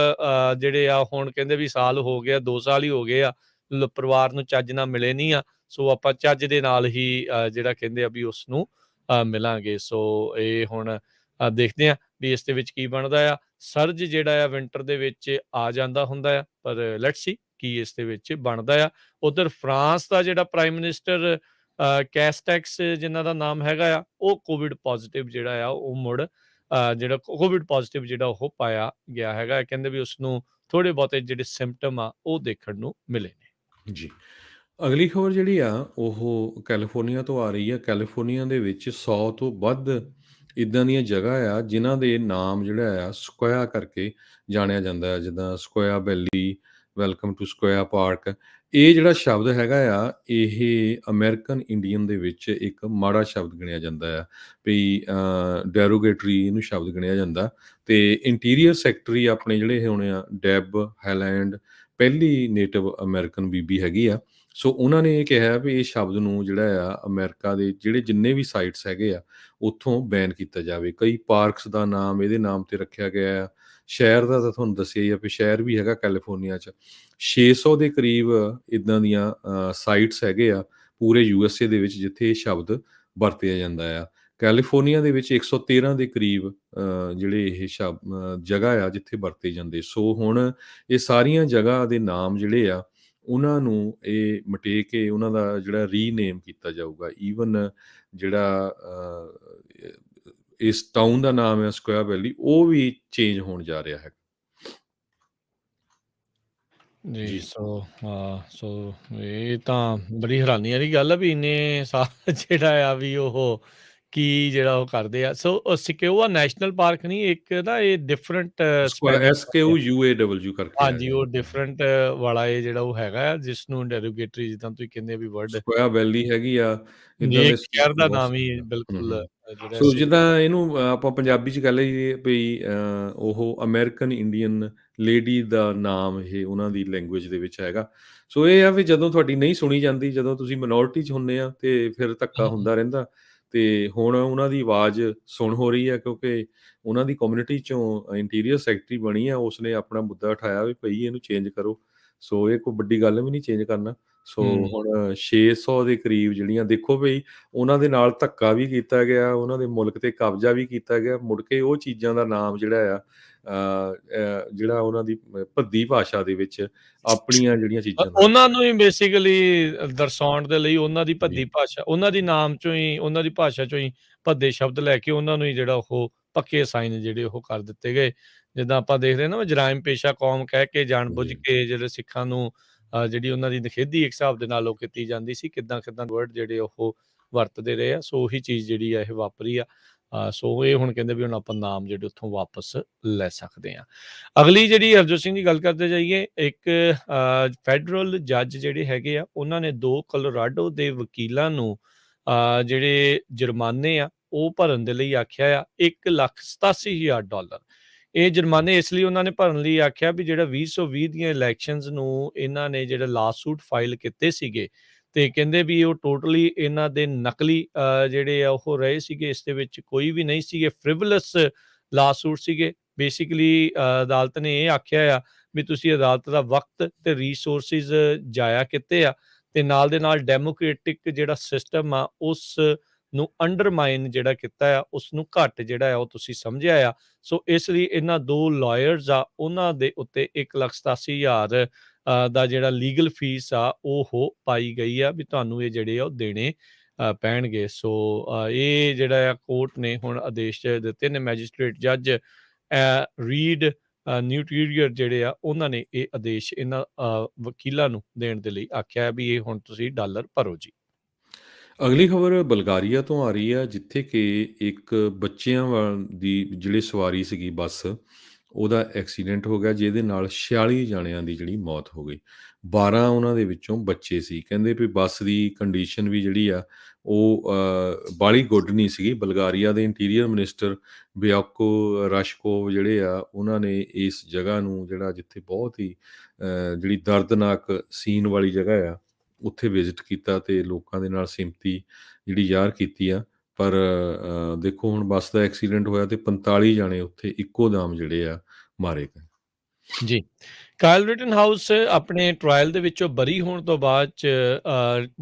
ਜਿਹੜੇ ਆ ਹੁਣ ਕਹਿੰਦੇ ਵੀ ਸਾਲ ਹੋ ਗਿਆ, 2 ਸਾਲ ਹੀ ਹੋ ਗਏ ਆ, ਪਰਿਵਾਰ ਨੂੰ ਚੱਜ ਨਾਲ ਮਿਲੇ ਨਹੀਂ ਆ। ਸੋ ਆਪਾਂ ਚੱਜ ਦੇ ਨਾਲ ਹੀ ਜਿਹੜਾ ਕਹਿੰਦੇ ਆ ਵੀ ਉਸ ਨੂੰ ਮਿਲਾਂਗੇ। ਸੋ ਇਹ ਹੁਣ ਦੇਖਦੇ ਹਾਂ ਵੀ ਇਸ ਦੇ ਵਿੱਚ ਕੀ ਬਣਦਾ ਆ। ਸਰਜ ਜਿਹੜਾ ਆ ਵਿੰਟਰ ਦੇ ਵਿੱਚ ਆ ਜਾਂਦਾ ਹੁੰਦਾ ਆ, ਪਰ ਲੈਟਸ ਸੀ ਕੀ ਇਸ ਦੇ ਵਿੱਚ ਬਣਦਾ ਆ। ਉਧਰ ਫਰਾਂਸ ਦਾ ਜਿਹੜਾ ਪ੍ਰਾਈਮ ਮਿਨਿਸਟਰ ਕੈਸਟੈਕਸ ਜਿਨ੍ਹਾਂ ਦਾ ਨਾਮ ਹੈਗਾ ਆ, ਉਹ ਕੋਵਿਡ ਪੋਜ਼ੀਟਿਵ ਜਿਹੜਾ ਆ ਉਹ ਮੁੜ ਜਿਹੜਾ ਕੋਵਿਡ ਪੋਜ਼ੀਟਿਵ ਜਿਹੜਾ ਉਹ ਪਾਇਆ ਗਿਆ ਹੈਗਾ। ਕਹਿੰਦੇ ਵੀ ਉਸਨੂੰ ਥੋੜ੍ਹੇ ਬਹੁਤੇ ਜਿਹੜੇ ਸਿੰਪਟਮ ਆ ਉਹ ਦੇਖਣ ਨੂੰ ਮਿਲੇ ਨੇ। ਜੀ। ਅਗਲੀ ਖਬਰ ਜਿਹੜੀ ਆ ਉਹ ਕੈਲੀਫੋਰਨੀਆ ਤੋਂ ਆ ਰਹੀ ਆ। ਕੈਲੀਫੋਰਨੀਆ ਦੇ ਵਿੱਚ 100 ਤੋਂ ਵੱਧ ਇੱਦਾਂ ਦੀਆਂ ਜਗ੍ਹਾ ਆ ਜਿਨ੍ਹਾਂ ਦੇ ਨਾਮ ਜਿਹੜਾ ਆ ਸਕੁਆ ਕਰਕੇ ਜਾਣਿਆ ਜਾਂਦਾ ਹੈ, ਜਿੱਦਾਂ ਸਕੁਆ ਵੈਲੀ, ਵੈਲਕਮ ਟੂ ਸਕੁਆ ਪਾਰਕ। ਇਹ ਜਿਹੜਾ ਸ਼ਬਦ ਹੈਗਾ ਆ, ਇਹ ਅਮਰੀਕਨ ਇੰਡੀਅਨ ਦੇ ਵਿੱਚ ਇੱਕ ਮਾੜਾ ਸ਼ਬਦ ਗਿਣਿਆ ਜਾਂਦਾ ਆ, ਵੀ ਡੈਰੋਗੇਟਰੀ ਇਹਨੂੰ ਸ਼ਬਦ ਗਿਣਿਆ ਜਾਂਦਾ। ਤੇ ਇੰਟੀਰੀਅਰ ਸੈਕਟਰੀ ਆਪਣੇ ਜਿਹੜੇ ਹੋਣੇ ਆ, ਡੈਬ ਹੈਲੈਂਡ, ਪਹਿਲੀ ਨੇਟਿਵ ਅਮਰੀਕਨ ਬੀਬੀ ਹੈਗੀ ਆ। ਸੋ ਉਹਨਾਂ ਨੇ ਇਹ ਕਿਹਾ ਵੀ ਇਹ ਸ਼ਬਦ ਨੂੰ ਜਿਹੜਾ ਆ ਅਮਰੀਕਾ ਦੇ ਜਿਹੜੇ ਜਿੰਨੇ ਵੀ ਸਾਈਟਸ ਹੈਗੇ ਆ ਉੱਥੋਂ ਬੈਨ ਕੀਤਾ ਜਾਵੇ। ਕਈ ਪਾਰਕਸ ਦਾ ਨਾਮ ਇਹਦੇ ਨਾਮ ਤੇ ਰੱਖਿਆ ਗਿਆ ਆ। ਸ਼ਹਿਰ ਦਾ ਤਾਂ ਤੁਹਾਨੂੰ ਦੱਸਿਆ ਹੀ ਆ ਵੀ ਸ਼ਹਿਰ ਵੀ ਹੈਗਾ ਕੈਲੀਫੋਰਨੀਆ 'ਚ। 600 ਦੇ ਕਰੀਬ ਇੱਦਾਂ ਦੀਆਂ ਸਾਈਟਸ ਹੈਗੇ ਆ ਪੂਰੇ USA ਦੇ ਵਿੱਚ ਜਿੱਥੇ ਇਹ ਸ਼ਬਦ ਵਰਤਿਆ ਜਾਂਦਾ ਆ। ਕੈਲੀਫੋਰਨੀਆ ਦੇ ਵਿੱਚ 113 ਦੇ ਕਰੀਬ ਜਿਹੜੇ ਇਹ ਜਗ੍ਹਾ ਆ ਜਿੱਥੇ ਵਰਤੇ ਜਾਂਦੇ। ਸੋ ਹੁਣ ਇਹ ਸਾਰੀਆਂ ਜਗ੍ਹਾ ਦੇ ਨਾਮ ਜਿਹੜੇ ਆ ਉਹਨਾਂ ਨੂੰ ਇਹ ਮਿਟੇ ਕੇ ਉਹਨਾਂ ਦਾ ਜਿਹੜਾ ਰੀਨੇਮ ਕੀਤਾ ਜਾਊਗਾ। ਈਵਨ ਜਿਹੜਾ ਇਸ ਟਾਊਨ ਦਾ ਨਾਮ ਹੈ ਸਕੁਆ ਵੈਲੀ, ਉਹ ਵੀ ਚੇਂਜ ਹੋਣ ਜਾ ਰਿਹਾ ਹੈ। ਜੀ, ਜੀ। ਸੋ ਇਹ ਤਾਂ ਬੜੀ ਹੈਰਾਨੀ ਵਾਲੀ ਗੱਲ ਆ ਵੀ ਇੰਨੇ ਸਾਲ ਜਿਹੜਾ ਆ ਵੀ ਉਹ ਕੀ ਜਿਹੜਾ ਉਹ ਕਰਦੇ ਆ। ਸੋ ਸਿਕਿਊਆ ਨੈਸ਼ਨਲ ਪਾਰਕ ਨਹੀਂ, ਇੱਕ ਨਾ ਇਹ ਡਿਫਰੈਂਟ ਸਕੁਆ ਸਪੈਲਿੰਗ ਵਾਲਾ ਆ। SKUAW ਕਰਕੇ ਹਾਂਜੀ, ਹੈਗਾ। ਉਹ ਡਿਫਰੈਂਟ ਵਾਲਾ ਇਹ ਜਿਹੜਾ ਉਹ ਹੈਗਾ ਆ, ਜਿਸ ਨੂੰ ਡੈਰੋਗੇਟਰੀ ਜਿੱਦਾਂ ਤੁਸੀਂ ਕਹਿੰਦੇ ਵੀ ਵਰਡ ਸਕੁਆ ਵੈਲੀ ਹੈਗੀ ਆ, ਜੀ, ਇੱਦਾਂ ਦੇ ਇੱਕ ਸ਼ਹਿਰ ਦਾ ਬਹੁਤ ਨਾਮ ਹੀ ਸਾਰੀਆਂ। ਬਿਲਕੁਲ ਜਿਹੜਾ ਸੋ ਸੀ। ਜਿੱਦਾਂ ਇਹਨੂੰ ਆਪਾਂ ਪੰਜਾਬੀ 'ਚ ਕਹਿ ਲਈਏ ਵੀ ਉਹ ਅਮਰੀਕਨ ਇੰਡੀਅਨ ਲੇਡੀ ਦਾ ਨਾਮ ਇਹ ਉਹਨਾਂ ਦੀ ਲੈਂਗੁਏਜ ਦੇ ਵਿੱਚ ਹੈਗਾ। ਸੋ ਇਹ ਆ ਵੀ ਜਦੋਂ ਤੁਹਾਡੀ ਨਹੀਂ ਸੁਣੀ ਜਾਂਦੀ, ਜਦੋਂ ਤੁਸੀਂ ਮਿਨੋਰਿਟੀ 'ਚ ਹੁੰਦੇ ਆ ਤੇ ਫਿਰ ਧੱਕਾ ਹੂੰ, ਹੁੰਦਾ ਰਹਿੰਦਾ। ਤੇ ਹੁਣ ਉਹਨਾਂ ਦੀ ਆਵਾਜ਼ ਸੁਣ ਹੋ ਰਹੀ ਹੈ ਕਿਉਂਕਿ ਉਹਨਾਂ ਦੀ ਕਮਿਊਨਿਟੀ 'ਚੋਂ ਇੰਟੀਰੀਅਰ ਸੈਕਟਰੀ ਬਣੀ ਆ, ਉਸਨੇ ਆਪਣਾ ਮੁੱਦਾ ਉਠਾਇਆ ਵੀ ਭਈ ਇਹਨੂੰ ਚੇਂਜ ਕਰੋ। ਸੋ ਇਹ ਕੋਈ ਵੱਡੀ ਗੱਲ ਵੀ ਨਹੀਂ ਚੇਂਜ ਕਰਨਾ। ਸੋ ਹੂੰ। ਹੁਣ 600 ਦੇ ਕਰੀਬ ਜਿਹੜੀਆਂ ਦੇਖੋ ਬਈ ਉਹਨਾਂ ਦੇ ਨਾਲ ਧੱਕਾ ਵੀ ਕੀਤਾ ਗਿਆ, ਉਹਨਾਂ ਦੇ ਮੁਲਕ ਤੇ ਕਬਜ਼ਾ ਵੀ ਕੀਤਾ ਗਿਆ। ਮੁੜ ਕੇ ਉਹ ਚੀਜ਼ਾਂ ਦਾ ਨਾਮ ਜਿਹੜਾ ਆ ਜਿਹੜਾ ਉਹਨਾਂ ਦੀ ਭੱਦੀ ਭਾਸ਼ਾ ਦੇ ਵਿੱਚ ਆਪਣੀਆਂ ਜਿਹੜੀਆਂ ਚੀਜ਼ਾਂ ਦਾ ਉਹਨਾਂ ਨੂੰ ਹੀ ਬੇਸਿਕਲੀ ਦਰਸਾਉਣ ਦੇ ਲਈ ਉਹਨਾਂ ਦੀ ਜੀ, ਭੱਦੀ ਭਾਸ਼ਾ, ਉਹਨਾਂ ਦੀ ਨਾਮ ਚੋਂ ਹੀ, ਉਹਨਾਂ ਦੀ ਭਾਸ਼ਾ ਚੋਂ ਹੀ ਭੱਦੇ ਸ਼ਬਦ ਲੈ ਕੇ ਉਹਨਾਂ ਨੂੰ ਹੀ ਜਿਹੜਾ ਉਹ ਪੱਕੇ ਸਾਈਨ ਜਿਹੜੇ ਉਹ ਕਰ ਦਿੱਤੇ ਗਏ। ਜਿੱਦਾਂ ਆਪਾਂ ਦੇਖਦੇ ਨਾ ਜਰਾਇਮ ਪੇਸ਼ਾ ਕੌਮ ਕਹਿ ਕੇ ਜਾਣਬੁੱਝ ਜੀ, ਕੇ ਜਿਹੜੇ ਸਿੱਖਾਂ ਨੂੰ ਜਿਹੜੀ ਉਹਨਾਂ ਦੀ ਨਿਖੇਧੀ ਇੱਕ ਹਿਸਾਬ ਦੇ ਨਾਲ ਉਹ ਕੀਤੀ ਜਾਂਦੀ ਸੀ, ਕਿੱਦਾਂ ਵਰਡ ਜਿਹੜੇ ਉਹ ਵਰਤਦੇ ਰਹੇ ਆ। ਸੋ ਉਹੀ ਚੀਜ਼ ਜਿਹੜੀ ਆ ਇਹ ਵਾਪਰੀ ਆ। ਸੋ ਇਹ ਹੁਣ ਕਹਿੰਦੇ ਵੀ ਹੁਣ ਆਪਾਂ ਨਾਮ ਜਿਹੜੇ ਉੱਥੋਂ ਵਾਪਸ ਲੈ ਸਕਦੇ ਹਾਂ। ਅਗਲੀ ਜਿਹੜੀ ਹਰਜੋਤ ਸਿੰਘ ਦੀ ਗੱਲ ਕਰਦੇ ਜਾਈਏ, ਇੱਕ ਫੈਡਰਲ ਜੱਜ ਜਿਹੜੇ ਹੈਗੇ ਆ, ਉਹਨਾਂ ਨੇ 2 ਕੋਲੋਰਾਡੋ ਦੇ ਵਕੀਲਾਂ ਨੂੰ ਜਿਹੜੇ ਜੁਰਮਾਨੇ ਆ ਉਹ ਭਰਨ ਦੇ ਲਈ ਆਖਿਆ ਆ, $1,87,000। ਇਹ ਜੁਰਮਾਨੇ ਇਸ ਲਈ ਉਹਨਾਂ ਨੇ ਭਰਨ ਲਈ ਆਖਿਆ ਵੀ ਜਿਹੜਾ 2020 ਦੀਆਂ ਇਲੈਕਸ਼ਨਸ ਨੂੰ ਇਹਨਾਂ ਨੇ ਜਿਹੜੇ ਲਾਸੂਟ ਫਾਈਲ ਕੀਤੇ ਸੀਗੇ, ਤੇ ਕਹਿੰਦੇ ਵੀ ਉਹ ਟੋਟਲੀ ਇਹਨਾਂ ਦੇ ਨਕਲੀ ਜਿਹੜੇ ਆ ਉਹ ਰਹੇ ਸੀਗੇ। ਇਸ ਦੇ ਵਿੱਚ ਕੋਈ ਵੀ ਨਹੀਂ ਸੀਗੇ, ਫ੍ਰਿਵਲਸ ਲਾਸੂਟ ਸੀਗੇ। ਬੇਸਿਕਲੀ ਅਦਾਲਤ ਨੇ ਇਹ ਆਖਿਆ ਆ ਵੀ ਤੁਸੀਂ ਅਦਾਲਤ ਦਾ ਵਕਤ ਤੇ ਰਿਸੋਰਸਿਸ ਜਾਇਆ ਕੀਤੇ ਆ, ਤੇ ਨਾਲ ਦੇ ਨਾਲ ਡੈਮੋਕ੍ਰੈਟਿਕ ਜਿਹੜਾ ਸਿਸਟਮ ਆ ਉਸ ਨੂੰ ਅੰਡਰਮਾਈਨ ਜਿਹੜਾ ਕੀਤਾ ਆ, ਉਸ ਨੂੰ ਘੱਟ ਜਿਹੜਾ ਆ ਉਹ ਤੁਸੀਂ ਸਮਝਿਆ ਆ। ਸੋ ਇਸ ਲਈ ਇਹਨਾਂ 2 ਲਾਇਰਸ ਆ, ਉਹਨਾਂ ਦੇ ਉੱਤੇ 1,87,000 ਦਾ ਜਿਹੜਾ ਲੀਗਲ ਫੀਸ ਆ ਉਹ ਪਾਈ ਗਈ ਆ ਵੀ ਤੁਹਾਨੂੰ ਇਹ ਜਿਹੜੇ ਆ ਉਹ ਦੇਣੇ ਪੈਣਗੇ। ਸੋ ਇਹ ਜਿਹੜਾ ਆ ਕੋਰਟ ਨੇ ਹੁਣ ਆਦੇਸ਼ ਦਿੱਤੇ ਨੇ। ਮੈਜਿਸਟ੍ਰੇਟ ਜੱਜ ਰੀਡ ਨਿਊਟੀਰੀਅਰ ਜਿਹੜੇ ਆ ਉਹਨਾਂ ਨੇ ਇਹ ਆਦੇਸ਼ ਇਹਨਾਂ ਵਕੀਲਾਂ ਨੂੰ ਦੇਣ ਦੇ ਲਈ ਆਖਿਆ ਵੀ ਇਹ ਹੁਣ ਤੁਸੀਂ ਡਾਲਰ ਭਰੋ ਜੀ। ਅਗਲੀ ਖਬਰ ਬਲਗਾਰੀਆ ਤੋਂ ਆ ਰਹੀ ਆ, ਜਿੱਥੇ ਕਿ ਇੱਕ ਬੱਚਿਆਂ ਦੀ ਜਿਹੜੀ ਸਵਾਰੀ ਸੀਗੀ ਬੱਸ, ਉਹਦਾ ਐਕਸੀਡੈਂਟ ਹੋ ਗਿਆ ਜਿਹਦੇ ਨਾਲ 46 ਜਾਣਿਆਂ ਦੀ ਜਿਹੜੀ ਮੌਤ ਹੋ ਗਈ। 12 ਉਹਨਾਂ ਦੇ ਵਿੱਚੋਂ ਬੱਚੇ ਸੀ। ਕਹਿੰਦੇ ਵੀ ਬੱਸ ਦੀ ਕੰਡੀਸ਼ਨ ਵੀ ਜਿਹੜੀ ਆ ਉਹ ਬਾਹਲੀ ਗੁੱਡ ਨਹੀਂ ਸੀਗੀ। ਬਲਗਾਰੀਆ ਦੇ ਇੰਟੀਰੀਅਰ ਮਿਨਿਸਟਰ ਬਿਆਕੋ ਰਾਸ਼ਕੋਵ ਜਿਹੜੇ ਆ, ਉਹਨਾਂ ਨੇ ਇਸ ਜਗ੍ਹਾ ਨੂੰ ਜਿਹੜਾ ਜਿੱਥੇ ਬਹੁਤ ਹੀ ਜਿਹੜੀ ਦਰਦਨਾਕ ਸੀਨ ਵਾਲੀ ਜਗ੍ਹਾ ਆ ਉੱਥੇ ਵਿਜ਼ਿਟ ਕੀਤਾ ਤੇ ਲੋਕਾਂ ਦੇ ਨਾਲ ਸਿੰਪਤੀ ਜਿਹੜੀ ਜ਼ਾਹਰ ਕੀਤੀ ਆ। ਪਰ ਦੇਖੋ ਹੁਣ ਬੱਸ ਦਾ ਐਕਸੀਡੈਂਟ ਹੋਇਆ ਤੇ 45 ਜਾਣੇ ਉੱਥੇ ਇੱਕੋ ਦਮ ਜਿਹੜੇ ਆ ਮਾਰੇ ਗਏ। ਜੀ। ਕਾਇਲ ਰਿਟਨਹਾਊਸ ਆਪਣੇ ਟਰਾਇਲ ਦੇ ਵਿੱਚੋਂ ਬਰੀ ਹੋਣ ਤੋਂ ਬਾਅਦ 'ਚ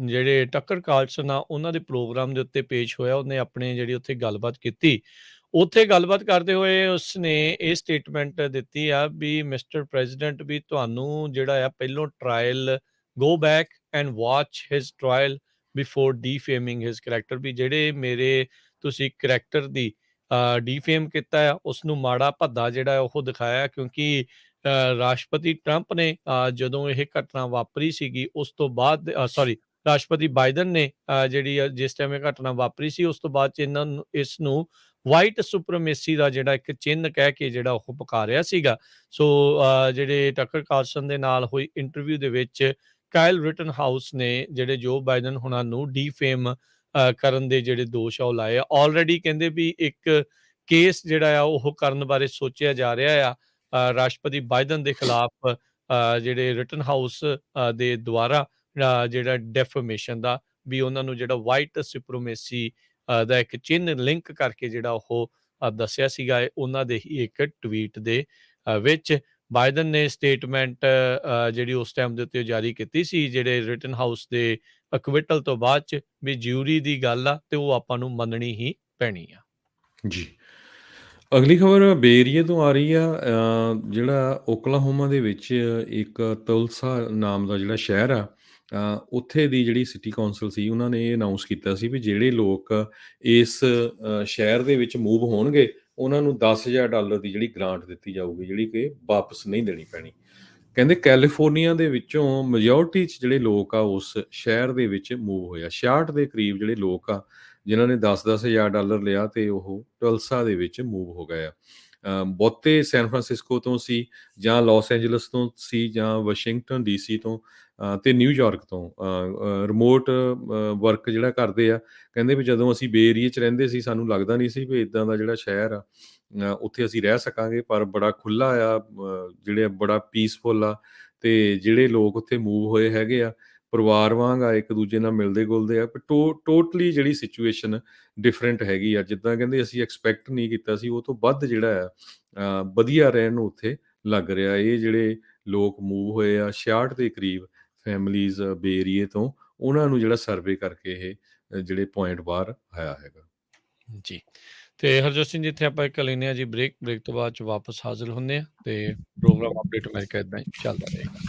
ਜਿਹੜੇ ਟੱਕਰ ਕਾਰਲਸਨ ਆ, ਉਹਨਾਂ ਦੇ ਪ੍ਰੋਗਰਾਮ ਦੇ ਉੱਤੇ ਪੇਸ਼ ਹੋਇਆ। ਉਹਨੇ ਆਪਣੇ ਜਿਹੜੀ ਉੱਥੇ ਗੱਲਬਾਤ ਕੀਤੀ। ਉੱਥੇ ਗੱਲਬਾਤ ਕਰਦੇ ਹੋਏ ਉਸਨੇ ਇਹ ਸਟੇਟਮੈਂਟ ਦਿੱਤੀ ਆ ਵੀ ਮਿਸਟਰ ਪ੍ਰੈਜ਼ੀਡੈਂਟ ਵੀ ਤੁਹਾਨੂੰ ਜਿਹੜਾ ਆ ਪਹਿਲੋਂ trial go back and watch his trial before defaming his character ਵੀ ਜਿਹੜੇ ਮੇਰੇ ਤੁਸੀਂ ਕਰੈਕਟਰ ਦੀ ਡੀਫੇਮ ਕੀਤਾ ਆ, ਉਸਨੂੰ ਮਾੜਾ ਭੱਦਾ ਜਿਹੜਾ ਹੈ ਉਹ ਦਿਖਾਇਆ ਕਿਉਂਕਿ ਰਾਸ਼ਟਰਪਤੀ ਟਰੰਪ ਨੇ ਜਦੋਂ ਇਹ ਘਟਨਾ ਵਾਪਰੀ ਸੀਗੀ ਉਸ ਤੋਂ ਬਾਅਦ ਸੌਰੀ ਰਾਸ਼ਟਰਪਤੀ ਬਾਈਡਨ ਨੇ ਜਿਹੜੀ ਜਿਸ ਟਾਈਮ ਇਹ ਘਟਨਾ ਵਾਪਰੀ ਸੀ ਉਸ ਤੋਂ ਬਾਅਦ 'ਚ ਇਹਨਾਂ ਨੂੰ ਇਸ ਨੂੰ ਵਾਈਟ ਸੁਪਰਮੇਸੀ ਦਾ ਜਿਹੜਾ ਇੱਕ ਚਿੰਨ੍ਹ ਕਹਿ ਕੇ ਜਿਹੜਾ ਉਹ ਪੁਕਾਰਿਆ ਸੀਗਾ। ਸੋ ਜਿਹੜੇ ਟੱਕਰ ਕਾਰਲਸਨ ਦੇ ਨਾਲ ਹੋਈ ਇੰਟਰਵਿਊ ਦੇ ਵਿੱਚ ਕਾਇਲ ਰਿਟਨਹਾਊਸ ਨੇ ਜਿਹੜੇ ਜੋ ਬਾਈਡਨ ਹੁਣਾਂ ਨੂੰ ਡੀਫੇਮ ਕਰਨ ਦੇ ਜਿਹੜੇ ਦੋਸ਼ ਆ ਉਹ ਲਾਏ ਆ। ਆਲਰੇਡੀ ਕਹਿੰਦੇ ਵੀ ਇੱਕ ਕੇਸ ਜਿਹੜਾ ਆ ਉਹ ਕਰਨ ਬਾਰੇ ਸੋਚਿਆ ਜਾ ਰਿਹਾ ਆ ਰਾਸ਼ਟਰਪਤੀ ਬਾਈਡਨ ਦੇ ਖਿਲਾਫ ਜਿਹੜੇ ਰਿਟਨਹਾਊਸ ਦੇ ਦੁਆਰਾ ਜਿਹੜਾ ਡੈਫੇਮੇਸ਼ਨ ਦਾ ਵੀ ਉਹਨਾਂ ਨੂੰ ਜਿਹੜਾ ਵਾਈਟ ਸੁਪਰਮੇਸੀ ਦਾ ਇੱਕ ਚਿੰਨ੍ਹ ਲਿੰਕ ਕਰਕੇ ਜਿਹੜਾ ਉਹ ਦੱਸਿਆ ਸੀਗਾ ਉਹਨਾਂ ਦੇ ਹੀ ਇੱਕ ਟਵੀਟ ਦੇ ਵਿੱਚ। ਬਾਈਡਨ ਨੇ ਸਟੇਟਮੈਂਟ ਜਿਹੜੀ ਉਸ ਟਾਈਮ ਦੇ ਉੱਤੇ ਜਾਰੀ ਕੀਤੀ ਸੀ ਜਿਹੜੇ ਰਿਟਨਹਾਊਸ ਦੇ ਅਕਵਿਟਲ ਤੋਂ ਬਾਅਦ 'ਚ ਵੀ ਜਿਊਰੀ ਦੀ ਗੱਲ ਆ ਤੇ ਉਹ ਆਪਾਂ ਨੂੰ ਮੰਨਣੀ ਹੀ ਪੈਣੀ ਆ। ਜੀ। ਅਗਲੀ ਖਬਰ ਬੇ ਏਰੀਏ ਤੋਂ ਆ ਰਹੀ ਆ। ਜਿਹੜਾ ਓਕਲਾਹੋਮਾ ਦੇ ਵਿੱਚ ਇੱਕ ਤੁਲਸਾ ਨਾਮ ਦਾ ਜਿਹੜਾ ਸ਼ਹਿਰ ਆ, ਉੱਥੇ ਦੀ ਜਿਹੜੀ ਸਿਟੀ ਕੌਂਸਲ ਸੀ ਉਹਨਾਂ ਨੇ ਇਹ ਅਨਾਊਂਸ ਕੀਤਾ ਸੀ ਵੀ ਜਿਹੜੇ ਲੋਕ ਇਸ ਸ਼ਹਿਰ ਦੇ ਵਿੱਚ ਮੂਵ ਹੋਣਗੇ ਉਹਨਾਂ ਨੂੰ $10,000 ਦੀ ਜਿਹੜੀ ਗ੍ਰਾਂਟ ਦਿੱਤੀ ਜਾਊਗੀ, ਜਿਹੜੀ ਕਿ ਵਾਪਸ ਨਹੀਂ ਦੇਣੀ ਪੈਣੀ। ਕਹਿੰਦੇ ਕੈਲੀਫੋਰਨੀਆ ਦੇ ਵਿੱਚੋਂ ਮੈਜੋਰਟੀ 'ਚ ਜਿਹੜੇ ਲੋਕ ਆ ਉਸ ਸ਼ਹਿਰ ਦੇ ਵਿੱਚ ਮੂਵ ਹੋਏ ਆ। 66 ਦੇ ਕਰੀਬ ਜਿਹੜੇ ਲੋਕ ਆ ਜਿਨ੍ਹਾਂ ਨੇ $10,000 ਲਿਆ ਤੇ ਉਹ ਟੁਲਸਾ ਦੇ ਵਿੱਚ ਮੂਵ ਹੋ ਗਏ ਆ। ਬਹੁਤੇ ਸੈਨ ਫਰਾਂਸਿਸਕੋ ਤੋਂ ਸੀ ਜਾਂ ਲਾਸ ਐਂਜਲਸ ਤੋਂ ਸੀ ਜਾਂ ਵਾਸ਼ਿੰਗਟਨ ਡੀਸੀ ਤੋਂ ਤੇ ਨਿਊਯਾਰਕ ਤੋਂ ਰਿਮੋਟ ਵਰਕ ਜਿਹੜਾ ਕਰਦੇ ਆ। ਕਹਿੰਦੇ ਵੀ ਜਦੋਂ ਅਸੀਂ ਬੇ ਏਰੀਏ 'ਚ ਰਹਿੰਦੇ ਸੀ ਸਾਨੂੰ ਲੱਗਦਾ ਨਹੀਂ ਸੀ ਵੀ ਇੱਦਾਂ ਦਾ ਜਿਹੜਾ ਸ਼ਹਿਰ ਆ ਉੱਥੇ ਅਸੀਂ ਰਹਿ ਸਕਾਂਗੇ, ਪਰ ਬੜਾ ਖੁੱਲ੍ਹਾ ਆ, ਜਿਹੜੇ ਬੜਾ ਪੀਸਫੁਲ ਆ ਤੇ ਜਿਹੜੇ ਲੋਕ ਉੱਥੇ ਮੂਵ ਹੋਏ ਹੈਗੇ ਆ ਪਰਿਵਾਰ ਵਾਂਗ ਆ, ਇੱਕ ਦੂਜੇ ਨਾਲ ਮਿਲਦੇ ਗੁਲਦੇ ਆ। ਟੋਟਲੀ ਜਿਹੜੀ ਸਿਚੁਏਸ਼ਨ ਡਿਫਰੈਂਟ ਹੈਗੀ ਆ। ਜਿੱਦਾਂ ਕਹਿੰਦੇ ਅਸੀਂ ਐਕਸਪੈਕਟ ਨਹੀਂ ਕੀਤਾ ਸੀ ਉਹ ਤੋਂ ਵੱਧ ਜਿਹੜਾ ਆ ਵਧੀਆ ਰਹਿਣ ਨੂੰ ਉੱਥੇ ਲੱਗ ਰਿਹਾ। ਇਹ ਜਿਹੜੇ ਲੋਕ ਮੂਵ ਹੋਏ ਆ 66 ਦੇ ਕਰੀਬ ਫੈਮਲੀਜ਼ ਬੇ ਏਰੀਏ ਤੋਂ, ਉਹਨਾਂ ਨੂੰ ਜਿਹੜਾ ਸਰਵੇ ਕਰਕੇ ਇਹ ਜਿਹੜੇ ਪੁਆਇੰਟ ਬਾਹਰ ਆਇਆ ਹੈਗਾ। ਜੀ। ਤੇ ਹਰਜੋਤ ਸਿੰਘ ਜੀ ਇੱਥੇ ਆਪਾਂ ਇੱਕ ਲੈਂਦੇ ਹਾਂ ਜੀ ਬ੍ਰੇਕ ਤੋਂ ਬਾਅਦ 'ਚ ਵਾਪਸ ਹਾਜ਼ਰ ਹੁੰਦੇ ਆ ਤੇ ਪ੍ਰੋਗਰਾਮ ਅਪਡੇਟ ਅਮਰੀਕਾ ਇੱਦਾਂ ਹੀ ਚੱਲਦਾ ਰਹੇਗਾ।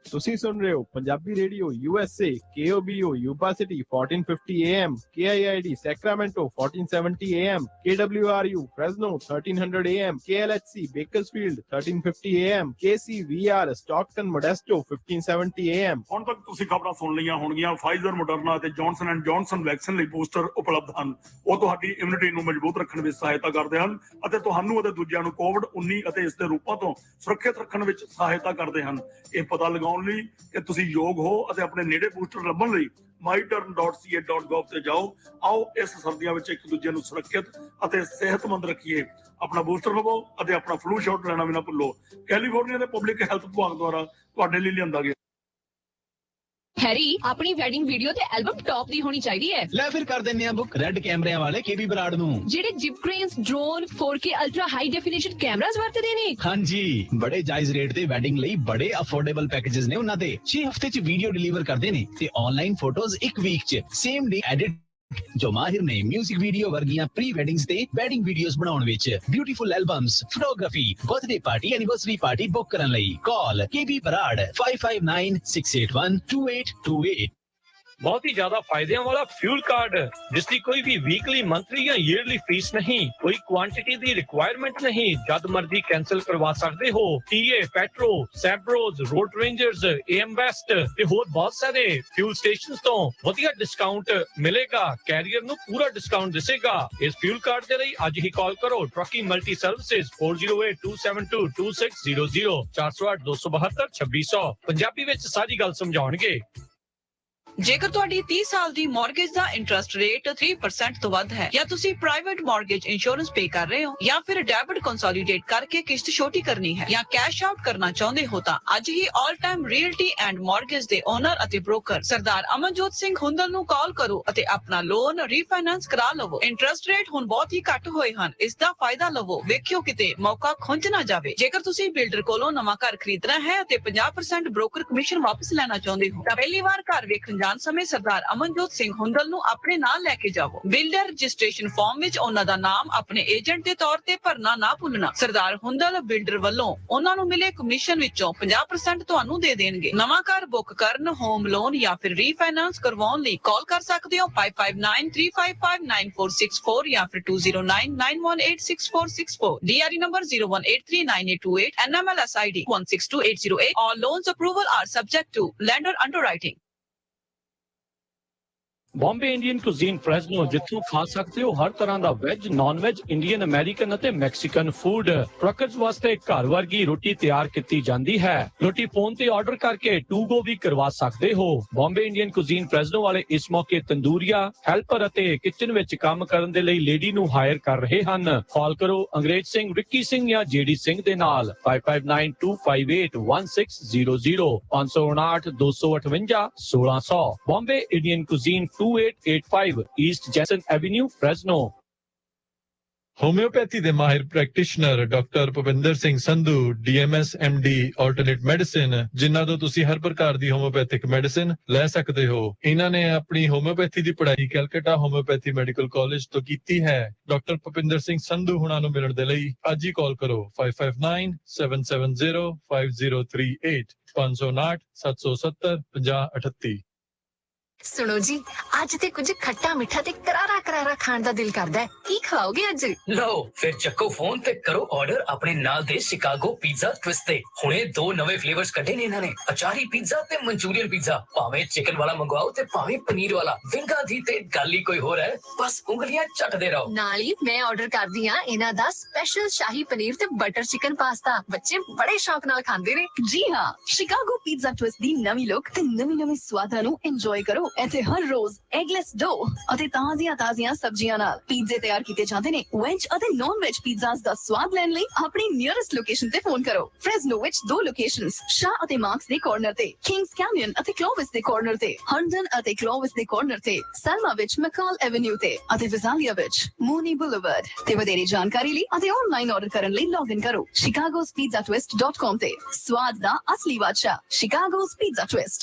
ਤੁਸੀਂ ਸੁਣ ਰਹੇ ਹੋ Punjabi radio USA KOBO Yuba City 1450 AM KIID Sacramento 1470 AM KWRU Fresno 1300 AM KLHC Bakersfield 1350 AM KCVR Stockton Modesto 1570 AM। ਹੁਣ ਤੱਕ ਤੁਸੀਂ ਖਬਰਾਂ ਸੁਣ ਲਈਆਂ ਹੋਣਗੀਆਂ। ਫਾਈਜ਼ਰ, ਮੋਡਰਨਾ ਅਤੇ ਜੌਨਸਨ ਐਂਡ ਜੌਨਸਨ ਵੈਕਸੀਨ ਲਈ ਬੂਸਟਰ ਉਪਲਬਧ ਹਨ। ਉਹ ਤੁਹਾਡੀ ਇਮਿਊਨਿਟੀ ਨੂੰ ਮਜ਼ਬੂਤ ਰੱਖਣ ਵਿੱਚ ਸਹਾਇਤਾ ਕਰਦੇ ਹਨ ਅਤੇ ਤੁਹਾਨੂੰ ਅਤੇ ਦੂਜਿਆਂ ਨੂੰ ਕੋਵਿਡ-19 ਅਤੇ ਇਸ ਦੇ ਰੂਪਾਂ ਤੋਂ ਸੁਰੱਖਿਅਤ ਰੱਖਣ ਵਿੱਚ ਸਹਾਇਤਾ ਕਰਦੇ ਹਨ। ਇਹ ਪਤਾ ਲਗਾਉਣ ਲਈ ਕਿ ਤੁਸੀਂ ਯੋਗ ਹੋ ਅਤੇ ਆਪਣੇ ਨੇੜੇ ਬੂਸਟਰ ਲੱਭਣ ਲਈ myturn.ca.gov ਤੇ ਜਾਓ। ਆਓ ਇਸ ਸਰਦੀਆਂ ਵਿੱਚ ਇੱਕ ਦੂਜੇ ਨੂੰ ਸੁਰੱਖਿਅਤ ਅਤੇ ਸਿਹਤਮੰਦ ਰੱਖੀਏ। ਆਪਣਾ ਬੂਸਟਰ ਲਵੋ ਅਤੇ ਆਪਣਾ ਫਲੂ ਸ਼ਾਟ ਲੈਣਾ ਵੀ ਨਾ ਭੁੱਲੋ। ਕੈਲੀਫੋਰਨੀਆ ਦੇ ਪਬਲਿਕ ਹੈਲਥ ਵਿਭਾਗ ਦੁਆਰਾ ਤੁਹਾਡੇ ਲਈ ਲਿਆਂਦਾ ਗਿਆ। ਹੈਰੀ, ਆਪਣੀ ਵੈਡਿੰਗ ਵੀਡੀਓ ਤੇ ਐਲਬਮ ਟੌਪ ਦੀ ਹੋਣੀ ਚਾਹੀਦੀ ਹੈ। ਲੈ ਫਿਰ ਕਰ ਦਿੰਨੇ ਆ ਬੁੱਕ ਰੈੱਡ ਕੈਮਰਿਆਂ ਵਾਲੇ KB ਬਰਾੜ ਨੂੰ, ਜਿਹੜੇ jib cranes, drone, 4K ultra high definition cameras ਵਰਤਦੇ ਨੇ। ਹਾਂਜੀ, ਬੜੇ ਜਾਇਜ਼ ਰੇਟ ਤੇ ਵੈਡਿੰਗ ਲਈ ਬੜੇ ਅਫੋਰਡੇਬਲ ਪੈਕੇजेस ਨੇ ਉਹਨਾਂ ਦੇ। 6 ਹਫ਼ਤੇ ਚ ਵੀਡੀਓ ਡਿਲੀਵਰ ਕਰਦੇ ਨੇ ਤੇ ਆਨਲਾਈਨ ਫੋਟੋਜ਼ 1 ਵੀਕ ਚ ਸੇਮ ਡੇ ਐਡਿਟ ਜੋ ਮਾਹਿਰ ਨੇ ਮਿਊਜ਼ਿਕ ਵੀਡੀਓ ਵਰਗੀਆਂ ਪ੍ਰੀ ਵੈਡਿੰਗਸ ਤੇ ਵੈਡਿੰਗ ਵੀਡੀਓਜ਼ ਬਣਾਉਣ ਵਿੱਚ। Beautiful albums, photography, birthday party, anniversary party book ਕਰਨ ਲਈ ਕਾਲ KB ਬਰਾੜ 5596812828। ਬਹੁਤ ਹੀ ਜ਼ਿਆਦਾ ਫਾਇਦਿਆਂ ਵਾਲਾ ਫਿਊਲ ਕਾਰਡ ਜਿਸ ਦੀ ਕੋਈ ਵੀ ਵੀਕਲੀ, ਮੰਥਲੀ ਜਾਂ ਈਅਰਲੀ ਫੀਸ ਨਹੀਂ, ਕੋਈ ਕੁਆਂਟੀਟੀ ਦੀ ਰਿਕੁਆਇਰਮੈਂਟ ਨਹੀਂ, ਜਦ ਮਰਜ਼ੀ ਕੈਂਸਲ ਕਰਵਾ ਸਕਦੇ ਹੋ। TA, Petro, Sapp Bros, Road Rangers, AM Best ਤੇ ਹੋਰ ਬਹੁਤ ਸਾਰੇ ਫਿਊਲ ਸਟੇਸ਼ਨਸ ਤੋਂ ਵਧੀਆ ਡਿਸਕਾਊਂਟ ਮਿਲੇਗਾ। ਕੈਰੀਅਰ ਨੂੰ ਪੂਰਾ ਡਿਸਕਾਊਂਟ ਦਿਸੇਗਾ। ਇਸ ਫਿਊਲ ਕਾਰਡ ਦੇ ਲਈ ਅੱਜ ਹੀ ਕਾਲ ਕਰੋ ਟਰੱਕੀ ਮਲਟੀ ਸਰਵਿਸਿਜ਼ 4082722600 408 272 2600। ਪੰਜਾਬੀ ਵਿੱਚ ਸਾਰੀ ਗੱਲ ਸਮਝਾਉਣਗੇ। ਜੇਕਰ ਤੁਹਾਡੀ 30 ਸਾਲ ਦੀ ਮਾਰਗੇਜ ਦਾ ਇੰਟਰਸਟ ਰੇਟ 3% ਤੋਂ ਵੱਧ ਹੈ ਜਾਂ ਤੁਸੀਂ ਪ੍ਰਾਈਵੇਟ ਮਾਰਗੇਜ ਇੰਸ਼ੋਰੈਂਸ ਪੇ ਕਰ ਰਹੇ ਹੋ ਜਾਂ ਫਿਰ ਡੈਬਿਟ ਕੰਸੋਲੀਡੇਟ ਕਰਕੇ ਕਿਸ਼ਤ ਛੋਟੀ ਕਰਨੀ ਹੈ ਜਾਂ ਕੈਸ਼ ਆਊਟ ਕਰਨਾ ਚਾਹੁੰਦੇ ਹੋ ਤਾਂ ਅੱਜ ਹੀ All Time Realty and Mortgage ਦੇ ਓਨਰ ਅਤੇ ਬ੍ਰੋਕਰ ਸਰਦਾਰ ਅਮਨਜੋਤ ਸਿੰਘ ਹੁੰਦਲ ਨੂੰ ਕਾਲ ਕਰੋ ਅਤੇ ਆਪਣਾ ਲੋਨ ਰੀਫਾਈਨਾਂਸ ਕਰਾ ਲਵੋ। ਇੰਟਰਸਟ ਰੇਟ ਹੁਣ ਬਹੁਤ ਹੀ ਘੱਟ ਹੋਏ ਹਨ, ਇਸ ਦਾ ਫਾਇਦਾ ਲਵੋ। ਵੇਖਿਓ ਕਿਤੇ ਮੌਕਾ ਖੁੰਝ ਨਾ ਜਾਵੇ। ਜੇਕਰ ਤੁਸੀਂ ਬਿਲਡਰ ਕੋਲੋਂ ਨਵਾਂ ਘਰ ਖਰੀਦਣਾ ਹੈ ਅਤੇ 50% ਬ੍ਰੋਕਰ ਕਮਿਸ਼ਨ ਵਾਪਸ ਲੈਣਾ ਚਾਹੁੰਦੇ ਹੋ ਤਾਂ ਪਹਿਲੀ ਵਾਰ ਘਰ ਵੇਖਣ ਜਾਣ ਸਮੇਂ ਸਰਦਾਰ ਅਮਨਜੋਤ ਸਿੰਘ ਹੁੰਦਲ ਨੂੰ ਆਪਣੇ ਨਾਲ ਲੈ ਕੇ ਜਾਵੋ। ਬਿਲਡਰ ਰਜਿਸਟ੍ਰੇਸ਼ਨ ਫਾਰਮ ਵਿੱਚ ਉਹਨਾਂ ਦਾ ਨਾਮ ਆਪਣੇ ਏਜੰਟ ਦੇ ਤੌਰ ਤੇ ਭਰਨਾ ਨਾ ਭੁੱਲਣਾ। ਸਰਦਾਰ ਹੁੰਦਲ ਬਿਲਡਰ ਵੱਲੋਂ ਉਹਨਾਂ ਨੂੰ ਮਿਲੇ ਕਮਿਸ਼ਨ ਵਿੱਚੋਂ 50% ਤੁਹਾਨੂੰ ਦੇ ਦੇਣਗੇ। ਨਵਾਂ ਘਰ ਬੁੱਕ ਕਰਨ, ਹੋਮ ਲੋਨ ਜਾਂ ਫਿਰ ਰੀਫਾਈਨਾਂਸ ਕਰਵਾਉਣ ਲਈ ਕਾਲ ਕਰ ਸਕਦੇ ਹੋ 5593559464 ਜਾਂ ਫਿਰ 2099186464 DRE number 01839828 NMLS ID 162808. All loans approval are subject to lender underwriting. Bombay Indian cuisine Fresno, ਜਿੱਥੋਂ ਖਾ ਸਕਦੇ ਹੋ ਹਰ ਤਰ੍ਹਾਂ ਦਾ veg, non veg, Indian, American ਅਤੇ ਮੈਕਸੀਕਨ ਫੂਡ। ਟਰੱਕਰਸ ਵਾਸਤੇ ਘਰ ਵਰਗੀ ਰੋਟੀ ਤਿਆਰ ਕੀਤੀ ਜਾਂਦੀ ਹੈ। ਰੋਟੀ ਫੋਨ ਤੇ ਆਰਡਰ ਕਰਕੇ ਟੂ ਗੋ ਵੀ ਕਰਵਾ ਸਕਦੇ ਹੋ। ਬੰਬੇ ਇੰਡੀਅਨ ਕੁਜ਼ੀਨ ਫ੍ਰੈਸਨੋ ਵਾਲੇ ਇਸ ਮੌਕੇ ਤੰਦੂਰੀਆ, ਹੈਲਪਰ ਅਤੇ ਕਿਚਨ ਵਿੱਚ ਕੰਮ ਕਰਨ ਦੇ ਲਈ ਲੇਡੀ ਨੂੰ ਹਾਇਰ ਕਰ ਰਹੇ ਹਨ। ਕਾਲ ਕਰੋ ਅੰਗਰੇਜ਼ ਸਿੰਘ, ਰਿੱਕੀ ਸਿੰਘ ਜਾਂ ਜੇਡੀ ਸਿੰਘ ਦੇ ਨਾਲ 5592581600 559-258-1600। Bombay Indian cuisine 2885 East Jackson Avenue, Fresno. Homeopathy ਦੇ ਮਾਹਿਰ practitioner doctor Bhupinder Singh Sandhu, DMS MD alternate medicine, ਜਿਨ੍ਹਾਂ ਤੋਂ ਤੁਸੀਂ ਹਰ ਪ੍ਰਕਾਰ ਦੀ ਹੋਮਿਓਪੈਥਿਕ ਮੈਡੀਸਿਨ ਲੈ ਸਕਦੇ ਹੋ। ਇਹਨਾਂ ਨੇ ਆਪਣੀ ਹੋਮਿਓਪੈਥੀ ਦੀ ਪੜ੍ਹਾਈ ਕੈਲਕਟਾ ਹੋਮਿਓਪੈਥੀ ਮੈਡੀਕਲ ਕਾਲਜ ਤੋਂ ਕੀਤੀ ਹੈ। ਡਾਕਟਰ ਭੁਪਿੰਦਰ ਸਿੰਘ ਸੰਧੂ ਹੁਣਾਂ ਨੂੰ ਮਿਲਣ ਦੇ ਲਈ ਅੱਜ ਹੀ ਕਾਲ ਕਰੋ 5597705038 559-770-5038। सुनो जी, आज ते कुछ खट्टा मीठा ते करारा करारा खान दा दिल करदा है। की खाओगे आज? लो फिर चक्को फोन ते करो ऑर्डर अपने नाल दे शिकागो पिज़्ज़ा ट्विस्ट ते। हुणे 2 नवे फ्लेवर्स कढे ने इन्हां ने, अचारी पिज़्ज़ा ते मंचूरियन पिज़्ज़ा। भावें चिकन वाला मंगवाओ ते भावें पनीर वाला, विंगा दी ते गल ही कोई होर है। बस उंगलियां चटदे रहो। नाल ही मैं ऑर्डर कर दिया इन्हां दा स्पेशल शाही पनीर ते बटर चिकन पास्ता। बच्चे बड़े शौक नाल खांदे ने। जी हां, शिकागो पिज़्ज़ा ट्विस्ट दी नवी लुक ते नवी स्वादां नू एंजॉय करो। ਇੱਥੇ ਹਰ ਰੋਜ਼ ਐਗਲੈਸ ਡੋ ਅਤੇ ਤਾਜ਼ੀਆਂ ਸਬਜ਼ੀਆਂ ਨਾਲ ਪੀਜ਼ੇ ਤਿਆਰ ਕੀਤੇ ਜਾਂਦੇ ਨੇ। ਵੈਜ ਅਤੇ ਨਾਨ ਵੈਜ ਪੀਜ਼ਾਸ ਦਾ ਸਵਾਦ ਲੈਣ ਲਈ ਆਪਣੀ ਨੀਅਰੈਸਟ ਲੋਕੇਸ਼ਨ ਤੇ ਫੋਨ ਕਰੋ। ਫ੍ਰੈਸਨੋ ਵਿੱਚ 2 ਲੋਕੇਸ਼ਨਸ, ਸ਼ਾਹ ਅਤੇ ਮਾਰਕਸ ਦੇ ਕਾਰਨਰ ਤੇ, ਕਿੰਗਸ ਕੈਨੀਅਨ ਅਤੇ ਕਲੋਵਿਸ ਦੇ ਕਾਰਨਰ ਤੇ, ਹੰਡਨ ਅਤੇ ਕਲੋਵਿਸ ਦੇ ਕਾਰਨਰ ਤੇ, ਸਲਮਾ ਵਿੱਚ ਮਕਾਲ ਐਵੇਨਿਊ ਤੇ ਅਤੇ ਵਿਜ਼ਾਲੀਆ ਵਿੱਚ ਮੂਨੀ ਬੁਲੇਵਰਡ ਤੇ। ਵਧੇਰੇ ਜਾਣਕਾਰੀ ਲਈ ਅਤੇ ਆਨਲਾਈਨ ਆਰਡਰ ਕਰਨ ਲਈ ਲੌਗਇਨ ਕਰੋ chicagospizzatwist.com ਤੇ। ਸਵਾਦ ਦਾ ਅਸਲੀ ਬਾਦਸ਼ਾਹ Chicago's Pizza Twist।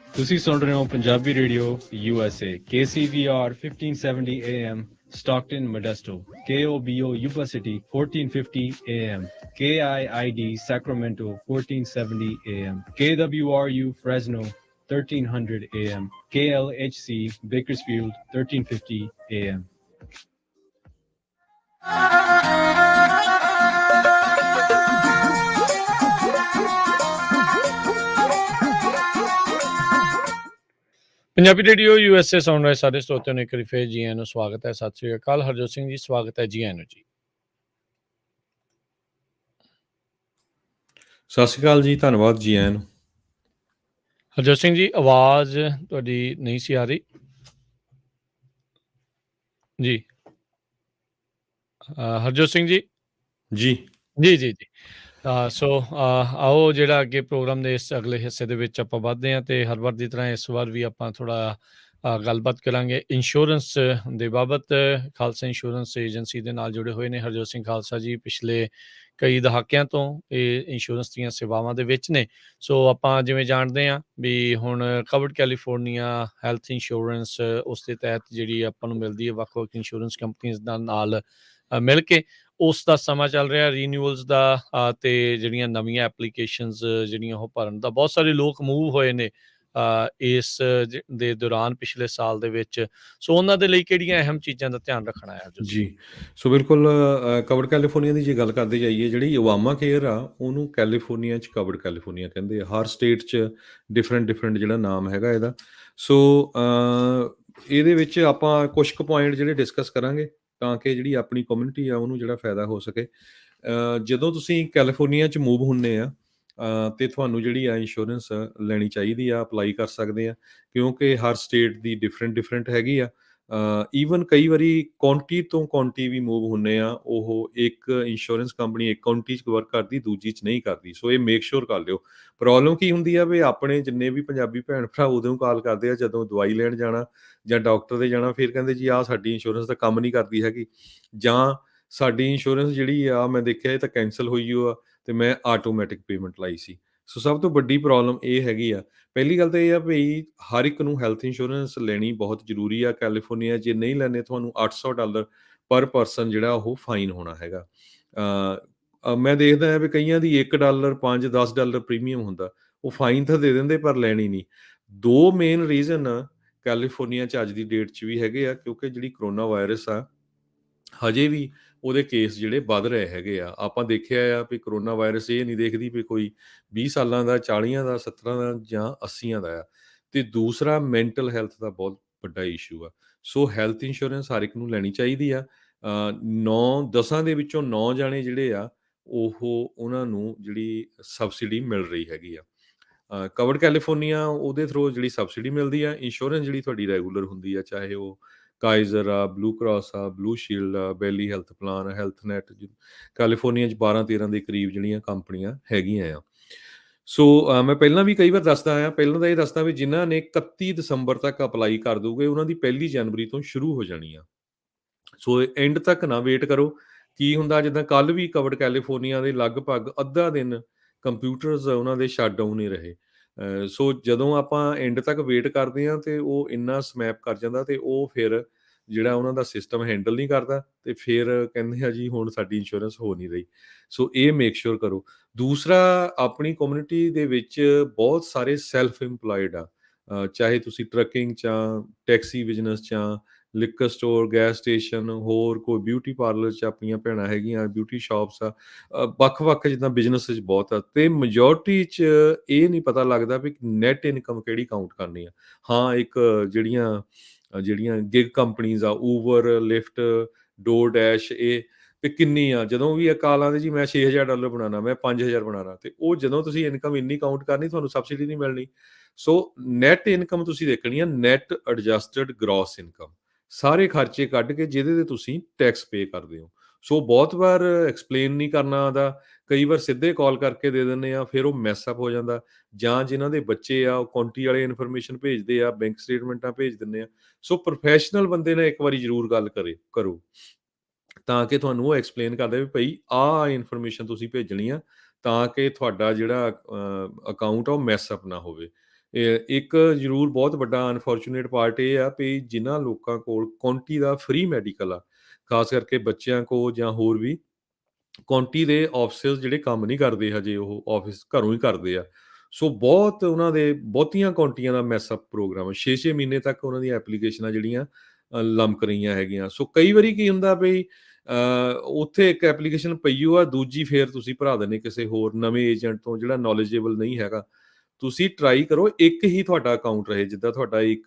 ਤੁਸੀਂ ਸੁਣ ਰਹੇ ਹੋ Punjabi radio USA KCVR 1570 AM Stockton Modesto, KOBO Yuba City 1450 AM, KIID Sacramento 1470 AM, KWRU Fresno 1300 AM, KLHC Bakersfield 1350 AM. Punjabi radio USA ਸੁਣ ਰਹੇ ਸਾਰੇ ਸਰੋਤਿਆਂ ਨੂੰ ਇੱਕ ਵਾਰੀ ਫੇਰ ਜੀ ਆਇਆਂ ਨੂੰ ਸਵਾਗਤ ਹੈ। ਸਤਿ ਸ਼੍ਰੀ ਅਕਾਲ। ਹਰਜੋਤ ਸਿੰਘ ਜੀ ਸਵਾਗਤ ਹੈ ਜੀ ਆਇਆਂ ਨੂੰ ਜੀ। ਸਤਿ ਸ਼੍ਰੀ ਅਕਾਲ ਜੀ, ਧੰਨਵਾਦ ਜੀ ਆਇਆਂ ਨੂੰ। ਹਰਜੋਤ ਸਿੰਘ ਜੀ ਆਵਾਜ਼ ਤੁਹਾਡੀ ਨਹੀਂ ਸੀ ਆ ਰਹੀ ਜੀ। ਹਰਜੋਤ ਸਿੰਘ ਜੀ ਜੀ ਜੀ ਜੀ ਜੀ ਸੋ ਆਓ ਜਿਹੜਾ ਅੱਗੇ ਪ੍ਰੋਗਰਾਮ ਦੇ ਇਸ ਅਗਲੇ ਹਿੱਸੇ ਦੇ ਵਿੱਚ ਆਪਾਂ ਵੱਧਦੇ ਹਾਂ ਅਤੇ ਹਰ ਵਾਰ ਦੀ ਤਰ੍ਹਾਂ ਇਸ ਵਾਰ ਵੀ ਆਪਾਂ ਥੋੜ੍ਹਾ ਗੱਲਬਾਤ ਕਰਾਂਗੇ ਇੰਸ਼ੋਰੈਂਸ ਦੇ ਬਾਬਤ। ਖਾਲਸਾ ਇੰਸ਼ੋਰੈਂਸ ਏਜੰਸੀ ਦੇ ਨਾਲ ਜੁੜੇ ਹੋਏ ਨੇ ਹਰਜੋਤ ਸਿੰਘ ਖਾਲਸਾ ਜੀ, ਪਿਛਲੇ ਕਈ ਦਹਾਕਿਆਂ ਤੋਂ ਇਹ ਇੰਸ਼ੋਰੈਂਸ ਦੀਆਂ ਸੇਵਾਵਾਂ ਦੇ ਵਿੱਚ ਨੇ। ਸੋ ਆਪਾਂ ਜਿਵੇਂ ਜਾਣਦੇ ਹਾਂ ਵੀ ਹੁਣ ਕਵਰਡ ਕੈਲੀਫੋਰਨੀਆ ਹੈਲਥ ਇੰਸ਼ੋਰੈਂਸ ਉਸ ਦੇ ਤਹਿਤ ਜਿਹੜੀ ਆਪਾਂ ਨੂੰ ਮਿਲਦੀ ਹੈ ਵੱਖ ਵੱਖ ਇੰਸ਼ੋਰੈਂਸ ਕੰਪਨੀਜ਼ ਦਾ ਨਾਲ ਮਿਲ ਕੇ, ਉਸ ਦਾ ਸਮਾਂ ਚੱਲ ਰਿਹਾ ਰੀਨਿਊਅਲਸ ਦਾ ਅਤੇ ਜਿਹੜੀਆਂ ਨਵੀਆਂ ਐਪਲੀਕੇਸ਼ਨਸ ਜਿਹੜੀਆਂ ਉਹ ਭਰਨ ਦਾ। ਬਹੁਤ ਸਾਰੇ ਲੋਕ ਮੂਵ ਹੋਏ ਨੇ ਇਸ ਦੇ ਦੌਰਾਨ ਪਿਛਲੇ ਸਾਲ ਦੇ ਵਿੱਚ। ਸੋ ਉਹਨਾਂ ਦੇ ਲਈ ਕਿਹੜੀਆਂ ਅਹਿਮ ਚੀਜ਼ਾਂ ਦਾ ਧਿਆਨ ਰੱਖਣਾ ਹੈ ਜੀ? ਸੋ ਬਿਲਕੁਲ ਕਵਰਡ ਕੈਲੀਫੋਰਨੀਆ ਦੀ ਜੇ ਗੱਲ ਕਰਦੇ ਜਾਈਏ, ਜਿਹੜੀ ਓਬਾਮਾ ਕੇਅਰ ਆ ਉਹਨੂੰ ਕੈਲੀਫੋਰਨੀਆ 'ਚ ਕਵਰਡ ਕੈਲੀਫੋਰਨੀਆ ਕਹਿੰਦੇ ਆ। ਹਰ ਸਟੇਟ 'ਚ ਡਿਫਰੈਂਟ ਜਿਹੜਾ ਨਾਮ ਹੈਗਾ ਇਹਦਾ। ਸੋ ਇਹਦੇ ਵਿੱਚ ਆਪਾਂ ਕੁਛ ਕੁ ਪੁਆਇੰਟ ਜਿਹੜੇ ਡਿਸਕਸ ਕਰਾਂਗੇ ਤਾਂ ਕਿ ਜਿਹੜੀ ਆਪਣੀ ਕਮਿਊਨਿਟੀ ਆ ਉਹਨੂੰ ਜਿਹੜਾ ਫਾਇਦਾ ਹੋ ਸਕੇ। ਜਦੋਂ ਤੁਸੀਂ ਕੈਲੀਫੋਰਨੀਆ 'ਚ ਮੂਵ ਹੁੰਦੇ ਆ ਤੇ ਤੁਹਾਨੂੰ ਜਿਹੜੀ ਆ ਇੰਸ਼ੋਰੈਂਸ ਲੈਣੀ ਚਾਹੀਦੀ ਆ, ਅਪਲਾਈ ਕਰ ਸਕਦੇ ਆ, ਕਿਉਂਕਿ ਹਰ ਸਟੇਟ ਦੀ ਡਿਫਰੈਂਟ ਹੈਗੀ ਆ। ਈਵਨ ਕਈ ਵਾਰੀ ਕਾਉਂਟੀ ਤੋਂ ਕਾਉਂਟੀ ਵੀ ਮੂਵ ਹੁੰਦੇ ਆ, ਉਹ ਇੱਕ ਇੰਸ਼ੋਰੈਂਸ ਕੰਪਨੀ ਇੱਕ ਕਾਉਂਟੀ 'ਚ ਵਰਕ ਕਰਦੀ, ਦੂਜੀ 'ਚ ਨਹੀਂ ਕਰਦੀ। ਸੋ ਇਹ ਮੇਕ ਸ਼ੋਰ ਕਰ ਲਿਓ। ਪ੍ਰੋਬਲਮ ਕੀ ਹੁੰਦੀ ਆ ਵੀ ਆਪਣੇ ਜਿੰਨੇ ਵੀ ਪੰਜਾਬੀ ਭੈਣ ਭਰਾ ਉਦੋਂ ਕਾਲ ਕਰਦੇ ਆ ਜਦੋਂ ਦਵਾਈ ਲੈਣ ਜਾਣਾ ਜਾਂ ਡਾਕਟਰ ਦੇ ਜਾਣਾ, ਫਿਰ ਕਹਿੰਦੇ ਜੀ ਆਹ ਸਾਡੀ ਇੰਸ਼ੋਰੈਂਸ ਤਾਂ ਕੰਮ ਨਹੀਂ ਕਰਦੀ ਹੈਗੀ, ਜਾਂ ਸਾਡੀ ਇੰਸ਼ੋਰੈਂਸ ਜਿਹੜੀ ਆ ਮੈਂ ਦੇਖਿਆ ਇਹ ਤਾਂ ਕੈਂਸਲ ਹੋਈ ਓ ਆ ਤੇ ਮੈਂ ਆਟੋਮੈਟਿਕ ਪੇਮੈਂਟ ਲਾਈ ਸੀ। ਸੋ ਸਭ ਤੋਂ ਵੱਡੀ ਪ੍ਰੋਬਲਮ ਇਹ ਹੈਗੀ ਆ। ਪਹਿਲੀ ਗੱਲ ਤਾਂ ਇਹ ਆ ਭਈ ਹਰ ਇੱਕ ਨੂੰ ਹੈਲਥ ਇੰਸ਼ੋਰੈਂਸ ਲੈਣੀ ਬਹੁਤ ਜ਼ਰੂਰੀ ਆ। ਕੈਲੀਫੋਰਨੀਆ ਜੇ ਨਹੀਂ ਲੈਂਦੇ ਤੁਹਾਨੂੰ $800 ਪਰ ਪਰਸਨ ਜਿਹੜਾ ਉਹ ਫਾਈਨ ਹੋਣਾ ਹੈਗਾ। ਮੈਂ ਦੇਖਦਾ ਵੀ ਕਈਆਂ ਦੀ $1 5 $10 ਪ੍ਰੀਮੀਅਮ ਹੁੰਦਾ, ਉਹ ਫਾਈਨ ਤਾਂ ਦੇ ਦਿੰਦੇ ਪਰ ਲੈਣੀ ਨਹੀਂ। 2 ਮੇਨ ਰੀਜ਼ਨ ਕੈਲੀਫੋਰਨੀਆ 'ਚ ਅੱਜ ਦੀ ਡੇਟ 'ਚ ਵੀ ਹੈਗੇ ਆ, ਕਿਉਂਕਿ ਜਿਹੜੀ ਕਰੋਨਾ ਵਾਇਰਸ ਆ ਹਜੇ ਵੀ ਉਹਦੇ ਕੇਸ ਜਿਹੜੇ ਵੱਧ ਰਹੇ ਹੈਗੇ ਆ। ਆਪਾਂ ਦੇਖਿਆ ਆ ਵੀ ਕਰੋਨਾ ਵਾਇਰਸ ਇਹ ਨਹੀਂ ਦੇਖਦੀ ਵੀ ਕੋਈ 20 ਸਾਲਾਂ ਦਾ, 40 ਦਾ, 70 ਦਾ ਜਾਂ 80 ਦਾ ਆ। ਤੇ ਦੂਸਰਾ ਮੈਂਟਲ ਹੈਲਥ ਦਾ ਬਹੁਤ ਵੱਡਾ ਇਸ਼ੂ ਆ। ਸੋ ਹੈਲਥ ਇੰਸ਼ੋਰੈਂਸ ਹਰ ਇੱਕ ਨੂੰ ਲੈਣੀ ਚਾਹੀਦੀ ਆ। 10 ਦੇ ਵਿੱਚੋਂ 9 ਜਾਣੇ ਜਿਹੜੇ ਆ ਉਹਨਾਂ ਨੂੰ ਜਿਹੜੀ ਸਬਸਿਡੀ ਮਿਲ ਰਹੀ ਹੈਗੀ ਆ। ਕਵਰਡ ਕੈਲੀਫੋਰਨੀਆ ਉਹਦੇ ਥਰੂ ਜਿਹੜੀ ਸਬਸਿਡੀ ਮਿਲਦੀ ਆ। ਇੰਸ਼ੋਰੈਂਸ ਜਿਹੜੀ ਤੁਹਾਡੀ ਰੈਗੂਲਰ ਹੁੰਦੀ ਆ, ਚਾਹੇ ਉਹ ਕਾਈਜ਼ਰ ਆ, ਬਲੂ ਕ੍ਰਾਸ ਆ, ਬਲੂ ਸ਼ੀਲਡ ਆ, ਬੈਲੀ health plan, health net, California 'ਚ 12-13 ਦੇ ਕਰੀਬ ਜਿਹੜੀਆਂ ਕੰਪਨੀਆਂ ਹੈਗੀਆਂ ਆ। ਸੋ ਮੈਂ ਪਹਿਲਾਂ ਵੀ ਕਈ ਵਾਰ ਦੱਸਦਾ ਆਇਆ। ਪਹਿਲਾਂ ਤਾਂ ਇਹ ਦੱਸਦਾ ਵੀ ਜਿਨ੍ਹਾਂ ਨੇ 31 ਦਸੰਬਰ ਤੱਕ ਅਪਲਾਈ ਕਰ ਦੂਗੇ, ਉਹਨਾਂ ਦੀ 1 ਜਨਵਰੀ ਤੋਂ ਸ਼ੁਰੂ ਹੋ ਜਾਣੀ ਆ। ਸੋ ਐਂਡ ਤੱਕ ਨਾ ਵੇਟ ਕਰੋ। ਕੀ ਹੁੰਦਾ ਜਿੱਦਾਂ ਕੱਲ੍ਹ ਵੀ ਕਵਰਡ ਕੈਲੀਫੋਰਨੀਆ ਦੇ ਲਗਭਗ ਅੱਧਾ ਦਿਨ ਕੰਪਿਊਟਰਸ ਉਹਨਾਂ ਦੇ ਸ਼ਟਡਾਊਨ ਹੀ ਰਹੇ। ਸੋ ਜਦੋਂ ਆਪਾਂ ਐਂਡ ਤੱਕ ਵੇਟ ਕਰਦੇ ਹਾਂ ਤੇ ਉਹ ਇੰਨਾ ਸਮੈਪ ਕਰ ਜਾਂਦਾ ਤੇ ਉਹ ਫਿਰ ਜਿਹੜਾ ਉਹਨਾਂ ਦਾ ਸਿਸਟਮ ਹੈਂਡਲ ਨਹੀਂ ਕਰਦਾ ਤੇ ਫਿਰ ਕਹਿੰਦੇ ਆ ਜੀ ਹੁਣ ਸਾਡੀ ਇੰਸ਼ੋਰੈਂਸ ਹੋ ਨਹੀਂ ਰਹੀ। ਸੋ ਇਹ ਮੇਕ ਸ਼ੋਰ ਕਰੋ। ਦੂਸਰਾ, ਆਪਣੀ ਕਮਿਊਨਿਟੀ ਦੇ ਵਿੱਚ ਬਹੁਤ ਸਾਰੇ ਸੈਲਫ ਇੰਪਲਾਇਡ ਆ। ਚਾਹੇ ਤੁਸੀਂ ਟਰੱਕਿੰਗ 'ਚ ਆ, ਟੈਕਸੀ ਬਿਜ਼ਨਸ 'ਚ ਆ, ਲਿਕਰ ਸਟੋਰ, ਗੈਸ ਸਟੇਸ਼ਨ, ਹੋਰ ਕੋਈ ਬਿਊਟੀ ਪਾਰਲਰ 'ਚ ਆਪਣੀਆਂ ਭੈਣਾਂ ਹੈਗੀਆਂ, ਬਿਊਟੀ ਸ਼ਾਪਸ ਆ, ਵੱਖ-ਵੱਖ ਜਿੱਦਾਂ ਬਿਜ਼ਨਸ 'ਚ ਬਹੁਤ ਆ ਤੇ ਮੈਜੋਰਟੀ 'ਚ ਇਹ ਨਹੀਂ ਪਤਾ ਲੱਗਦਾ ਵੀ ਨੈਟ ਇਨਕਮ ਕਿਹੜੀ ਕਾਊਂਟ ਕਰਨੀ ਆ। ਹਾਂ, ਇੱਕ ਜਿਹੜੀਆਂ ਗਿਗ ਕੰਪਨੀਜ਼ ਆ, ਊਬਰ, ਲਿਫਟ, ਡੋਰ ਡੈਸ਼, ਇਹ ਤੇ ਕਿੰਨੀ ਆ। ਜਦੋਂ ਵੀ ਇਹ ਕਾਲ ਆਉਂਦੇ ਜੀ ਮੈਂ $6000 ਬਣਾਉਣਾ, ਮੈਂ 5000 ਬਣਾਉਣਾ, ਤੇ ਉਹ ਜਦੋਂ ਤੁਸੀਂ ਇਨਕਮ ਇੰਨੀ ਕਾਊਂਟ ਕਰਨੀ ਤੁਹਾਨੂੰ ਸਬਸਿਡੀ ਨਹੀਂ ਮਿਲਣੀ। ਸੋ ਨੈਟ ਇਨਕਮ ਤੁਸੀਂ ਦੇਖਣੀ ਆ, ਨੈਟ ਐਡਜਸਟਡ ਗ੍ਰੋਸ ਇਨਕਮ, ਸਾਰੇ ਖਰਚੇ ਕੱਢ ਕੇ ਜਿਹਦੇ ਤੇ ਤੁਸੀਂ ਟੈਕਸ ਪੇ ਕਰਦੇ ਹੋ। ਸੋ ਬਹੁਤ ਵਾਰ ਐਕਸਪਲੇਨ ਨਹੀਂ ਕਰਨਾ ਆਉਂਦਾ, ਕਈ ਵਾਰ ਸਿੱਧੇ ਕਾਲ ਕਰਕੇ ਦੇ ਦਿੰਦੇ ਆ, ਫਿਰ ਉਹ ਮੈਸਅਪ ਹੋ ਜਾਂਦਾ। ਜਾਂ ਜਿਨ੍ਹਾਂ ਦੇ ਬੱਚੇ ਆ ਉਹ ਕਾਉਂਟੀ ਵਾਲੇ ਇਨਫੋਰਮੇਸ਼ਨ ਭੇਜਦੇ ਆ, ਬੈਂਕ ਸਟੇਟਮੈਂਟਾਂ ਭੇਜ ਦਿੰਦੇ ਆ। ਸੋ ਪ੍ਰੋਫੈਸ਼ਨਲ ਬੰਦੇ ਨਾਲ ਇੱਕ ਵਾਰੀ ਜ਼ਰੂਰ ਗੱਲ ਕਰੋ ਤਾਂ ਕਿ ਤੁਹਾਨੂੰ ਉਹ ਐਕਸਪਲੇਨ ਕਰਦੇ ਵੀ ਭਈ ਆਹ ਇਨਫੋਰਮੇਸ਼ਨ ਤੁਸੀਂ ਭੇਜਣੀ ਆ ਤਾਂ ਕਿ ਤੁਹਾਡਾ ਜਿਹੜਾ ਅਕਾਊਂਟ ਆ ਉਹ ਮੈਸਅਪ ਨਾ ਹੋਵੇ। ਇੱਕ ਜ਼ਰੂਰ ਬਹੁਤ ਵੱਡਾ ਅਨਫੋਰਚੂਨੇਟ ਪਾਰਟ ਇਹ ਆ ਵੀ ਜਿਨ੍ਹਾਂ ਲੋਕਾਂ ਕੋਲ ਕਾਉਂਟੀ ਦਾ ਫ੍ਰੀ ਮੈਡੀਕਲ ਆ, ਖਾਸ ਕਰਕੇ ਬੱਚਿਆਂ ਕੋਲ ਜਾਂ ਹੋਰ ਵੀ, ਕਾਉਂਟੀ ਦੇ ਆਫਿਸਿਸ ਜਿਹੜੇ ਕੰਮ ਨਹੀਂ ਕਰਦੇ ਹਜੇ, ਉਹ ਆਫਿਸ ਘਰੋਂ ਹੀ ਕਰਦੇ ਆ। ਸੋ ਬਹੁਤ ਉਹਨਾਂ ਦੇ ਬਹੁਤੀਆਂ ਕਾਉਂਟੀਆਂ ਦਾ ਮੈਸਅਪ ਪ੍ਰੋਗਰਾਮ 6-6 ਮਹੀਨੇ ਤੱਕ ਉਹਨਾਂ ਦੀਆਂ ਐਪਲੀਕੇਸ਼ਨਾਂ ਜਿਹੜੀਆਂ ਲਮਕ ਰਹੀਆਂ ਹੈਗੀਆਂ। ਸੋ ਕਈ ਵਾਰੀ ਕੀ ਹੁੰਦਾ ਬਈ ਉੱਥੇ ਇੱਕ ਐਪਲੀਕੇਸ਼ਨ ਪਈ ਓ ਆ, ਦੂਜੀ ਫੇਰ ਤੁਸੀਂ ਭਰਾ ਦਿੰਦੇ ਕਿਸੇ ਹੋਰ ਨਵੇਂ ਏਜੰਟ ਤੋਂ ਜਿਹੜਾ ਨੌਲੇਜੇਬਲ ਨਹੀਂ ਹੈਗਾ। ਤੁਸੀਂ ਟਰਾਈ ਕਰੋ ਇੱਕ ਹੀ ਤੁਹਾਡਾ ਅਕਾਊਂਟ ਰਹੇ, ਜਿੱਦਾਂ ਤੁਹਾਡਾ ਇੱਕ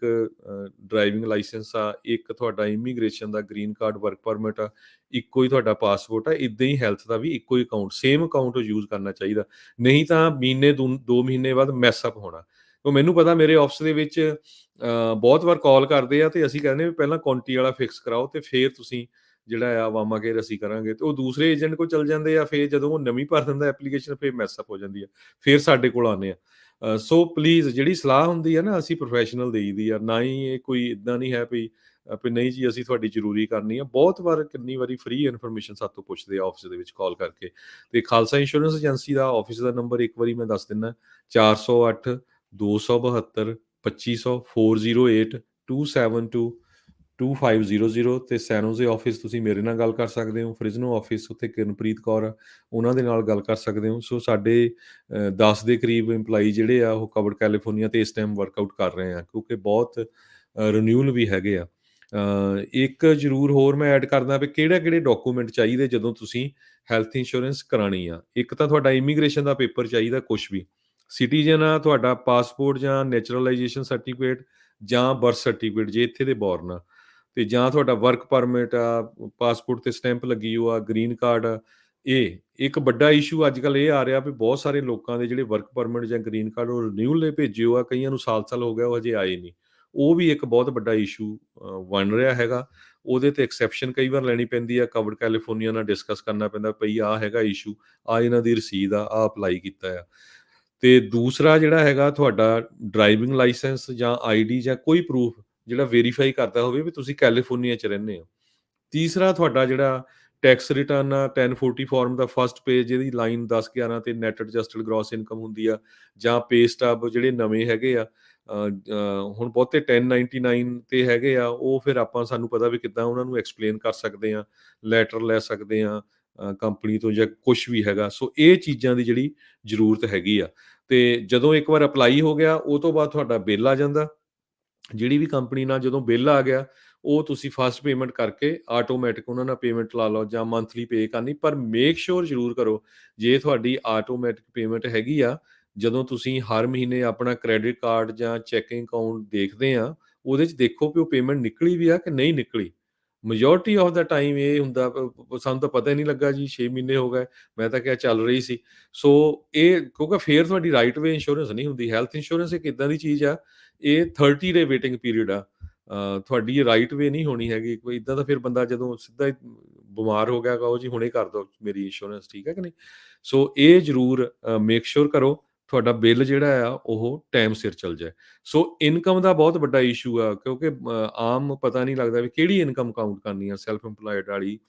ਡਰਾਈਵਿੰਗ ਲਾਇਸੈਂਸ ਆ, ਇੱਕ ਤੁਹਾਡਾ ਇਮੀਗ੍ਰੇਸ਼ਨ ਦਾ ਗ੍ਰੀਨ ਕਾਰਡ, ਵਰਕ ਪਰਮਿਟ ਆ, ਇੱਕੋ ਹੀ ਤੁਹਾਡਾ ਪਾਸਪੋਰਟ ਆ, ਇੱਦਾਂ ਹੀ ਹੈਲਥ ਦਾ ਵੀ ਇੱਕੋ ਹੀ ਅਕਾਊਂਟ, ਸੇਮ ਅਕਾਊਂਟ ਯੂਜ਼ ਕਰਨਾ ਚਾਹੀਦਾ। ਨਹੀਂ ਤਾਂ ਮਹੀਨੇ 2 ਮਹੀਨੇ ਬਾਅਦ ਮੈਸਅਪ ਹੋਣਾ। ਉਹ ਮੈਨੂੰ ਪਤਾ ਮੇਰੇ ਆਫਿਸ ਦੇ ਵਿੱਚ ਬਹੁਤ ਵਾਰ ਕਾਲ ਕਰਦੇ ਆ ਤੇ ਅਸੀਂ ਕਹਿੰਦੇ ਵੀ ਪਹਿਲਾਂ ਕਾਉਂਟੀ ਵਾਲਾ ਫਿਕਸ ਕਰਾਓ ਤੇ ਫਿਰ ਤੁਸੀਂ ਜਿਹੜਾ ਆ ਵਾਮਾ ਕੇਅਰ ਅਸੀਂ ਕਰਾਂਗੇ, ਤੇ ਉਹ ਦੂਸਰੇ ਏਜੰਟ ਕੋਲ ਚਲ ਜਾਂਦੇ ਆ। ਫਿਰ ਜਦੋਂ ਉਹ ਨਵੀਂ ਭਰ ਦਿੰਦਾ ਐਪਲੀਕੇਸ਼ਨ ਫਿਰ ਮੈਸਅਪ ਹੋ ਜਾਂਦੀ ਆ, ਫਿਰ ਸਾਡੇ ਕੋਲ ਆਉਂਦੇ ਆ। ਸੋ ਪਲੀਜ਼ ਜਿਹੜੀ ਸਲਾਹ ਹੁੰਦੀ ਆ ਨਾ, ਅਸੀਂ ਪ੍ਰੋਫੈਸ਼ਨਲ ਦੇਈਦੀ ਆ, ਨਾ ਹੀ ਇਹ ਕੋਈ ਇੱਦਾਂ ਨਹੀਂ ਹੈ ਵੀ ਨਹੀਂ ਜੀ ਅਸੀਂ ਤੁਹਾਡੀ ਜ਼ਰੂਰੀ ਕਰਨੀ ਆ। ਬਹੁਤ ਵਾਰ ਕਿੰਨੀ ਵਾਰੀ ਫ੍ਰੀ ਇਨਫੋਰਮੇਸ਼ਨ ਸਾਤੋਂ ਪੁੱਛਦੇ ਆ ਆਫਿਸ ਦੇ ਵਿੱਚ ਕਾਲ ਕਰਕੇ। ਤੇ ਖਾਲਸਾ ਇੰਸ਼ੋਰੈਂਸ ਏਜੰਸੀ ਦਾ ਆਫਿਸ ਦਾ ਨੰਬਰ ਇੱਕ ਵਾਰੀ ਮੈਂ ਦੱਸ ਦਿੰਦਾ, 408 272 2500 408 272 2500। ਤੇ ਸੈਨੋਜ਼ੇ ਆਫਿਸ ਤੁਸੀਂ ਮੇਰੇ ਨਾਲ ਗੱਲ ਕਰ ਸਕਦੇ ਹੋ। ਫ੍ਰਿਜ਼ਨੋ ਆਫਿਸ ਉੱਥੇ ਕਿਰਨਪ੍ਰੀਤ ਕੌਰ ਆ, ਉਹਨਾਂ ਦੇ ਨਾਲ ਗੱਲ ਕਰ ਸਕਦੇ ਹੋ। ਸੋ ਸਾਡੇ 10 ਦੇ ਕਰੀਬ ਇੰਪਲਾਈ ਜਿਹੜੇ ਆ ਉਹ ਕਵਰਡ ਕੈਲੀਫੋਰਨੀਆ ਤੇ ਇਸ ਟਾਈਮ ਵਰਕਆਊਟ ਕਰ ਰਹੇ ਆ, ਕਿਉਂਕਿ ਬਹੁਤ ਰਿਨਿਊਲ ਵੀ ਹੈਗੇ ਆ। ਇੱਕ ਜ਼ਰੂਰ ਹੋਰ ਮੈਂ ਐਡ ਕਰਦਾ ਵੀ ਕਿਹੜੇ ਡਾਕੂਮੈਂਟ ਚਾਹੀਦੇ ਜਦੋਂ ਤੁਸੀਂ ਹੈਲਥ ਇੰਸ਼ੋਰੈਂਸ ਕਰਾਉਣੀ ਆ। ਇੱਕ ਤਾਂ ਤੁਹਾਡਾ ਇਮੀਗ੍ਰੇਸ਼ਨ ਦਾ ਪੇਪਰ ਚਾਹੀਦਾ, ਕੁਛ ਵੀ ਸਿਟੀਜ਼ਨ ਆ, ਤੁਹਾਡਾ ਪਾਸਪੋਰਟ ਜਾਂ ਨੈਚੁਰਲਾਈਜੇਸ਼ਨ ਸਰਟੀਫਿਕੇਟ ਜਾਂ ਬਰਥ ਸਰਟੀਫਿਕੇਟ ਜੇ ਇੱਥੇ ਦੇ ਬੋਰਨ ਆ, ਤੇ ਜਾਂ ਤੁਹਾਡਾ ਵਰਕ ਪਰਮਿਟ ਆ, ਪਾਸਪੋਰਟ ਤੇ ਸਟੈਂਪ ਲੱਗੀ ਹੋ ਆ, ਗ੍ਰੀਨ ਕਾਰਡ ਆ, ਇਹ ਇੱਕ ਵੱਡਾ ਇਸ਼ੂ ਅੱਜ ਕੱਲ੍ਹ ਇਹ ਆ ਰਿਹਾ ਵੀ ਬਹੁਤ ਸਾਰੇ ਲੋਕਾਂ ਦੇ ਜਿਹੜੇ ਵਰਕ ਪਰਮਿਟ ਜਾਂ ਗ੍ਰੀਨ ਕਾਰਡ ਉਹ ਰਿਨਿਊਲ ਲਈ ਭੇਜੇ ਹੋ ਆ, ਕਈਆਂ ਨੂੰ ਸਾਲ ਹੋ ਗਿਆ ਉਹ ਹਜੇ ਆਏ ਨਹੀਂ। ਉਹ ਵੀ ਇੱਕ ਬਹੁਤ ਵੱਡਾ ਇਸ਼ੂ ਬਣ ਰਿਹਾ ਹੈਗਾ। ਉਹਦੇ ਤੇ ਐਕਸੈਪਸ਼ਨ ਕਈ ਵਾਰ ਲੈਣੀ ਪੈਂਦੀ ਆ, ਕਵਰਡ ਕੈਲੀਫੋਰਨੀਆ ਨਾਲ ਡਿਸਕਸ ਕਰਨਾ ਪੈਂਦਾ, ਪਈ ਆਹ ਹੈਗਾ ਇਸ਼ੂ, ਆ ਇਹਨਾਂ ਦੀ ਰਸੀਦ ਆ ਅਪਲਾਈ ਕੀਤਾ ਆ। ਤੇ ਦੂਸਰਾ ਜਿਹੜਾ ਹੈਗਾ ਤੁਹਾਡਾ ਡਰਾਈਵਿੰਗ ਲਾਇਸੈਂਸ ਜਾਂ ਆਈਡੀ ਜਾਂ ਕੋਈ ਪ੍ਰੂਫ ਜਿਹੜਾ ਵੈਰੀਫਾਈ ਕਰਦਾ ਹੋਵੇ ਵੀ ਤੁਸੀਂ ਕੈਲੀਫੋਰਨੀਆ 'ਚ ਰਹਿੰਦੇ ਹੋ। ਤੀਸਰਾ ਤੁਹਾਡਾ ਜਿਹੜਾ ਟੈਕਸ ਰਿਟਰਨ ਆ 1040 ਫਾਰਮ ਦਾ ਫਸਟ ਪੇਜ, ਇਹਦੀ ਲਾਈਨ 10-11 ਤੇ ਨੈਟ ਐਡਜਸਟਡ ਗ੍ਰੋਸ ਇਨਕਮ ਹੁੰਦੀ ਆ, ਜਾਂ ਪੇ ਸਟੱਬ ਜਿਹੜੇ ਨਵੇਂ ਹੈਗੇ ਆ ਹੁਣ ਬਹੁਤੇ 1099 ਤੇ ਹੈਗੇ ਆ, ਉਹ ਫਿਰ ਸਾਨੂੰ ਪਤਾ ਵੀ ਕਿੱਦਾਂ ਉਹਨਾਂ ਨੂੰ ਐਕਸਪਲੇਨ ਕਰ ਸਕਦੇ ਆ, ਲੈਟਰ ਲੈ ਸਕਦੇ ਆ ਕੰਪਨੀ ਤੋਂ ਜਾਂ ਕੁਛ ਵੀ ਹੈਗਾ। ਸੋ ਇਹ ਚੀਜ਼ਾਂ ਦੀ ਜਿਹੜੀ ਜ਼ਰੂਰਤ ਹੈਗੀ ਆ। ਤੇ ਜਦੋਂ ਇੱਕ ਵਾਰ ਅਪਲਾਈ ਹੋ ਗਿਆ ਉਹ ਤੋਂ ਬਾਅਦ ਤੁਹਾਡਾ ਬਿੱਲ ਆ ਜਾਂਦਾ। ਜਿਹੜੀ ਵੀ ਕੰਪਨੀ ਨਾਲ ਜਦੋਂ ਬਿੱਲ ਆ ਗਿਆ ਉਹ ਤੁਸੀਂ ਫਸਟ ਪੇਮੈਂਟ ਕਰਕੇ ਆਟੋਮੈਟਿਕ ਉਹਨਾਂ ਨਾਲ ਪੇਮੈਂਟ ਲਾ ਲਓ ਜਾਂ ਮੰਥਲੀ ਪੇ ਕਰਨੀ, ਪਰ ਮੇਕ ਸ਼ੋਰ ਜ਼ਰੂਰ ਕਰੋ ਜੇ ਤੁਹਾਡੀ ਆਟੋਮੈਟਿਕ ਪੇਮੈਂਟ ਹੈਗੀ ਆ, ਜਦੋਂ ਤੁਸੀਂ ਹਰ ਮਹੀਨੇ ਆਪਣਾ ਕ੍ਰੈਡਿਟ ਕਾਰਡ ਜਾਂ ਚੈਕਿੰਗ ਅਕਾਊਂਟ ਦੇਖਦੇ ਆ, ਉਹਦੇ 'ਚ ਦੇਖੋ ਕਿ ਉਹ ਪੇਮੈਂਟ ਨਿਕਲੀ ਵੀ ਆ ਕਿ ਨਹੀਂ ਨਿਕਲੀ। ਮੈਜੋਰਟੀ ਆਫ ਦਾ ਟਾਈਮ ਇਹ ਹੁੰਦਾ ਸਾਨੂੰ ਤਾਂ ਪਤਾ ਹੀ ਨਹੀਂ ਲੱਗਾ ਜੀ, 6 ਮਹੀਨੇ ਹੋ ਗਏ, ਮੈਂ ਤਾਂ ਕਿਹਾ ਚੱਲ ਰਹੀ ਸੀ। ਸੋ ਇਹ ਕਿਉਂਕਿ ਫੇਰ ਤੁਹਾਡੀ ਰਾਈਟ ਵੇ ਇੰਸ਼ੋਰੈਂਸ ਨਹੀਂ ਹੁੰਦੀ। ਹੈਲਥ ਇੰਸ਼ੋਰੈਂਸ ਇੱਕ ਇੱਦਾਂ ਦੀ ਚੀਜ਼ ਆ, ਇਹ 30 ਡੇ ਵੇਟਿੰਗ ਪੀਰੀਅਡ ਆ, ਤੁਹਾਡੀ ਰਾਈਟ ਵੇ ਨਹੀਂ ਹੋਣੀ ਹੈਗੀ। ਕੋਈ ਇੱਦਾਂ ਦਾ ਫਿਰ ਬੰਦਾ ਜਦੋਂ ਸਿੱਧਾ ਹੀ ਬਿਮਾਰ ਹੋ ਗਿਆ ਕਹੋ ਜੀ ਹੁਣੇ ਕਰ ਦਿਓ ਮੇਰੀ ਇੰਸ਼ੋਰੈਂਸ, ਠੀਕ ਹੈ ਕਿ ਨਹੀਂ। ਸੋ ਇਹ ਜ਼ਰੂਰ ਮੇਕ ਸ਼ੋਰ ਕਰੋ ਤੁਹਾਡਾ ਬਿੱਲ ਜਿਹੜਾ ਆ ਉਹ ਟਾਈਮ ਸਿਰ ਚੱਲ ਜਾਏ। ਸੋ ਇਨਕਮ ਦਾ ਬਹੁਤ ਵੱਡਾ ਇਸ਼ੂ ਆ, ਕਿਉਂਕਿ ਆਮ ਪਤਾ ਨਹੀਂ ਲੱਗਦਾ ਵੀ ਕਿਹੜੀ ਇਨਕਮ ਕਾਊਂਟ ਕਰਨੀ ਆ, ਸੈਲਫ ਇੰਪਲਾਇਡ ਵਾਲੀ,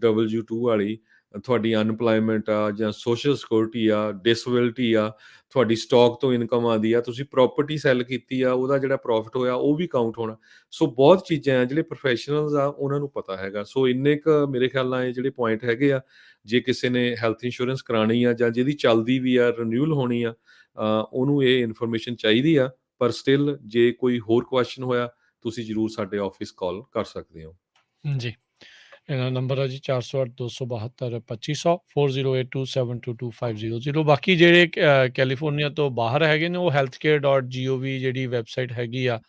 W2 ਵਾਲੀ, ਤੁਹਾਡੀ ਅਨਪਲਾਇਮੈਂਟ ਆ ਜਾਂ ਸੋਸ਼ਲ ਸਿਕਿਉਰਿਟੀ ਆ, ਡਿਸੇਬਿਲਿਟੀ ਆ, ਤੁਹਾਡੀ ਸਟਾਕ ਤੋਂ ਇਨਕਮ ਆਉਂਦੀ ਆ, ਤੁਸੀਂ ਪ੍ਰਾਪਰਟੀ ਸੈੱਲ ਕੀਤੀ ਆ ਉਹਦਾ ਜਿਹੜਾ ਪ੍ਰੋਫਿਟ ਹੋਇਆ ਉਹ ਵੀ ਕਾਊਂਟ ਹੋਣਾ। ਸੋ ਬਹੁਤ ਚੀਜ਼ਾਂ ਆ ਜਿਹੜੇ ਪ੍ਰੋਫੈਸ਼ਨਲਸ ਆ ਉਹਨਾਂ ਨੂੰ ਪਤਾ ਹੈਗਾ। ਸੋ ਇੰਨੇ ਕੁ ਮੇਰੇ ਖਿਆਲ ਨਾਲ ਇਹ ਜਿਹੜੇ ਪੁਆਇੰਟ ਹੈਗੇ ਆ, ਜੇ ਕਿਸੇ ਨੇ ਹੈਲਥ ਇੰਸ਼ੋਰੈਂਸ ਕਰਾਉਣੀ ਆ ਜਾਂ ਜਿਹਦੀ ਚੱਲਦੀ ਵੀ ਆ ਰਿਨਿਊਲ ਹੋਣੀ ਆ, ਉਹਨੂੰ ਇਹ ਇਨਫੋਰਮੇਸ਼ਨ ਚਾਹੀਦੀ ਆ। ਪਰ ਸਟਿਲ ਜੇ ਕੋਈ ਹੋਰ ਕੁਐਸਚਨ ਹੋਇਆ ਤੁਸੀਂ ਜ਼ਰੂਰ ਸਾਡੇ ਆਫਿਸ ਕਾਲ ਕਰ ਸਕਦੇ ਹੋ ਜੀ। ਇਹਨਾਂ ਨੰਬਰ ਹੈ ਜੀ 408-272-2500 4082722500। ਬਾਕੀ ਜਿਹੜੇ ਕੈਲੀਫੋਰਨੀਆ ਤੋਂ ਬਾਹਰ ਹੈਗੇ ਨੇ ਉਹ healthcare.gov ਜਿਹੜੀ ਵੈਬਸਾਈਟ ਹੈਗੀ ਆ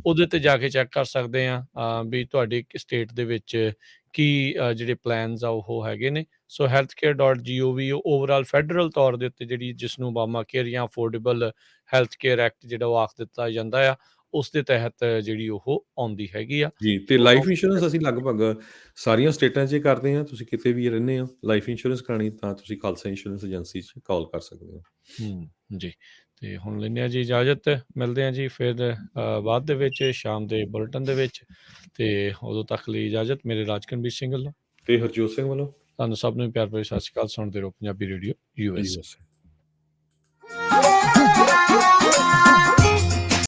ਉਹਦੇ ਤੇ ਜਾ ਕੇ ਚੈੱਕ ਕਰ ਸਕਦੇ ਆ ਵੀ ਤੁਹਾਡੇ ਸਟੇਟ ਦੇ ਵਿੱਚ ਕੀ ਜਿਹੜੇ ਪਲਾਨਸ ਆ ਉਹ ਹੈਗੇ ਨੇ। ਸੋ healthcare.gov ਓਵਰਆਲ ਫੈਡਰਲ ਤੌਰ ਦੇ ਉੱਤੇ ਜਿਹੜੀ ਜਿਸ ਨੂੰ ਓਬਾਮਾ ਕੇਅਰ ਜਾਂ ਅਫੋਰਡੇਬਲ ਹੈਲਥ ਕੇਅਰ ਐਕਟ ਜਿਹੜਾ ਉਹ ਆਖ ਦਿੱਤਾ ਜਾਂਦਾ ਆ, ਉਸ ਦੇ ਤਹਿਤ ਜਿਹੜੀ ਉਹ ਆਉਂਦੀ ਹੈਗੀ ਆ ਜੀ। ਤੇ ਲਾਈਫ ਇੰਸ਼ੋਰੈਂਸ ਅਸੀਂ ਲਗਭਗ ਸਾਰੀਆਂ ਸਟੇਟਾਂ 'ਚ ਕਰਦੇ ਹਾਂ। ਤੁਸੀਂ ਕਿਤੇ ਵੀ ਰਹਿੰਦੇ ਹੋ ਲਾਈਫ ਇੰਸ਼ੋਰੈਂਸ ਕਰਾਉਣੀ ਤਾਂ ਤੁਸੀਂ ਖਾਲਸਾ ਇੰਸ਼ੋਰੈਂਸ ਏਜੰਸੀ 'ਚ ਕਾਲ ਕਰ ਸਕਦੇ ਹੋ। ਜੀ। ਤੇ ਹੁਣ ਲੈਂਦੇ ਹਾਂ ਜੀ ਇਜਾਜ਼ਤ, ਮਿਲਦੇ ਹਾਂ ਜੀ ਫਿਰ ਬਾਅਦ ਦੇ ਵਿੱਚ ਸ਼ਾਮ ਦੇ ਬੁਲਟਨ ਦੇ ਵਿੱਚ। ਤੇ ਉਦੋਂ ਤੱਕ ਲਈ ਇਜਾਜ਼ਤ ਮੇਰੇ ਰਾਜਕਨਵੀਰ ਸਿੰਘ ਵੱਲੋਂ ਤੇ ਹਰਜੋਤ ਸਿੰਘ ਵੱਲੋਂ ਤੁਹਾਨੂੰ ਸਭ ਨੂੰ ਪਿਆਰ ਭਰੀ ਸਤਿ ਸ਼੍ਰੀ ਅਕਾਲ। ਸੁਣਦੇ ਰਹੋ ਪੰਜਾਬੀ ਰੇਡੀਓ US।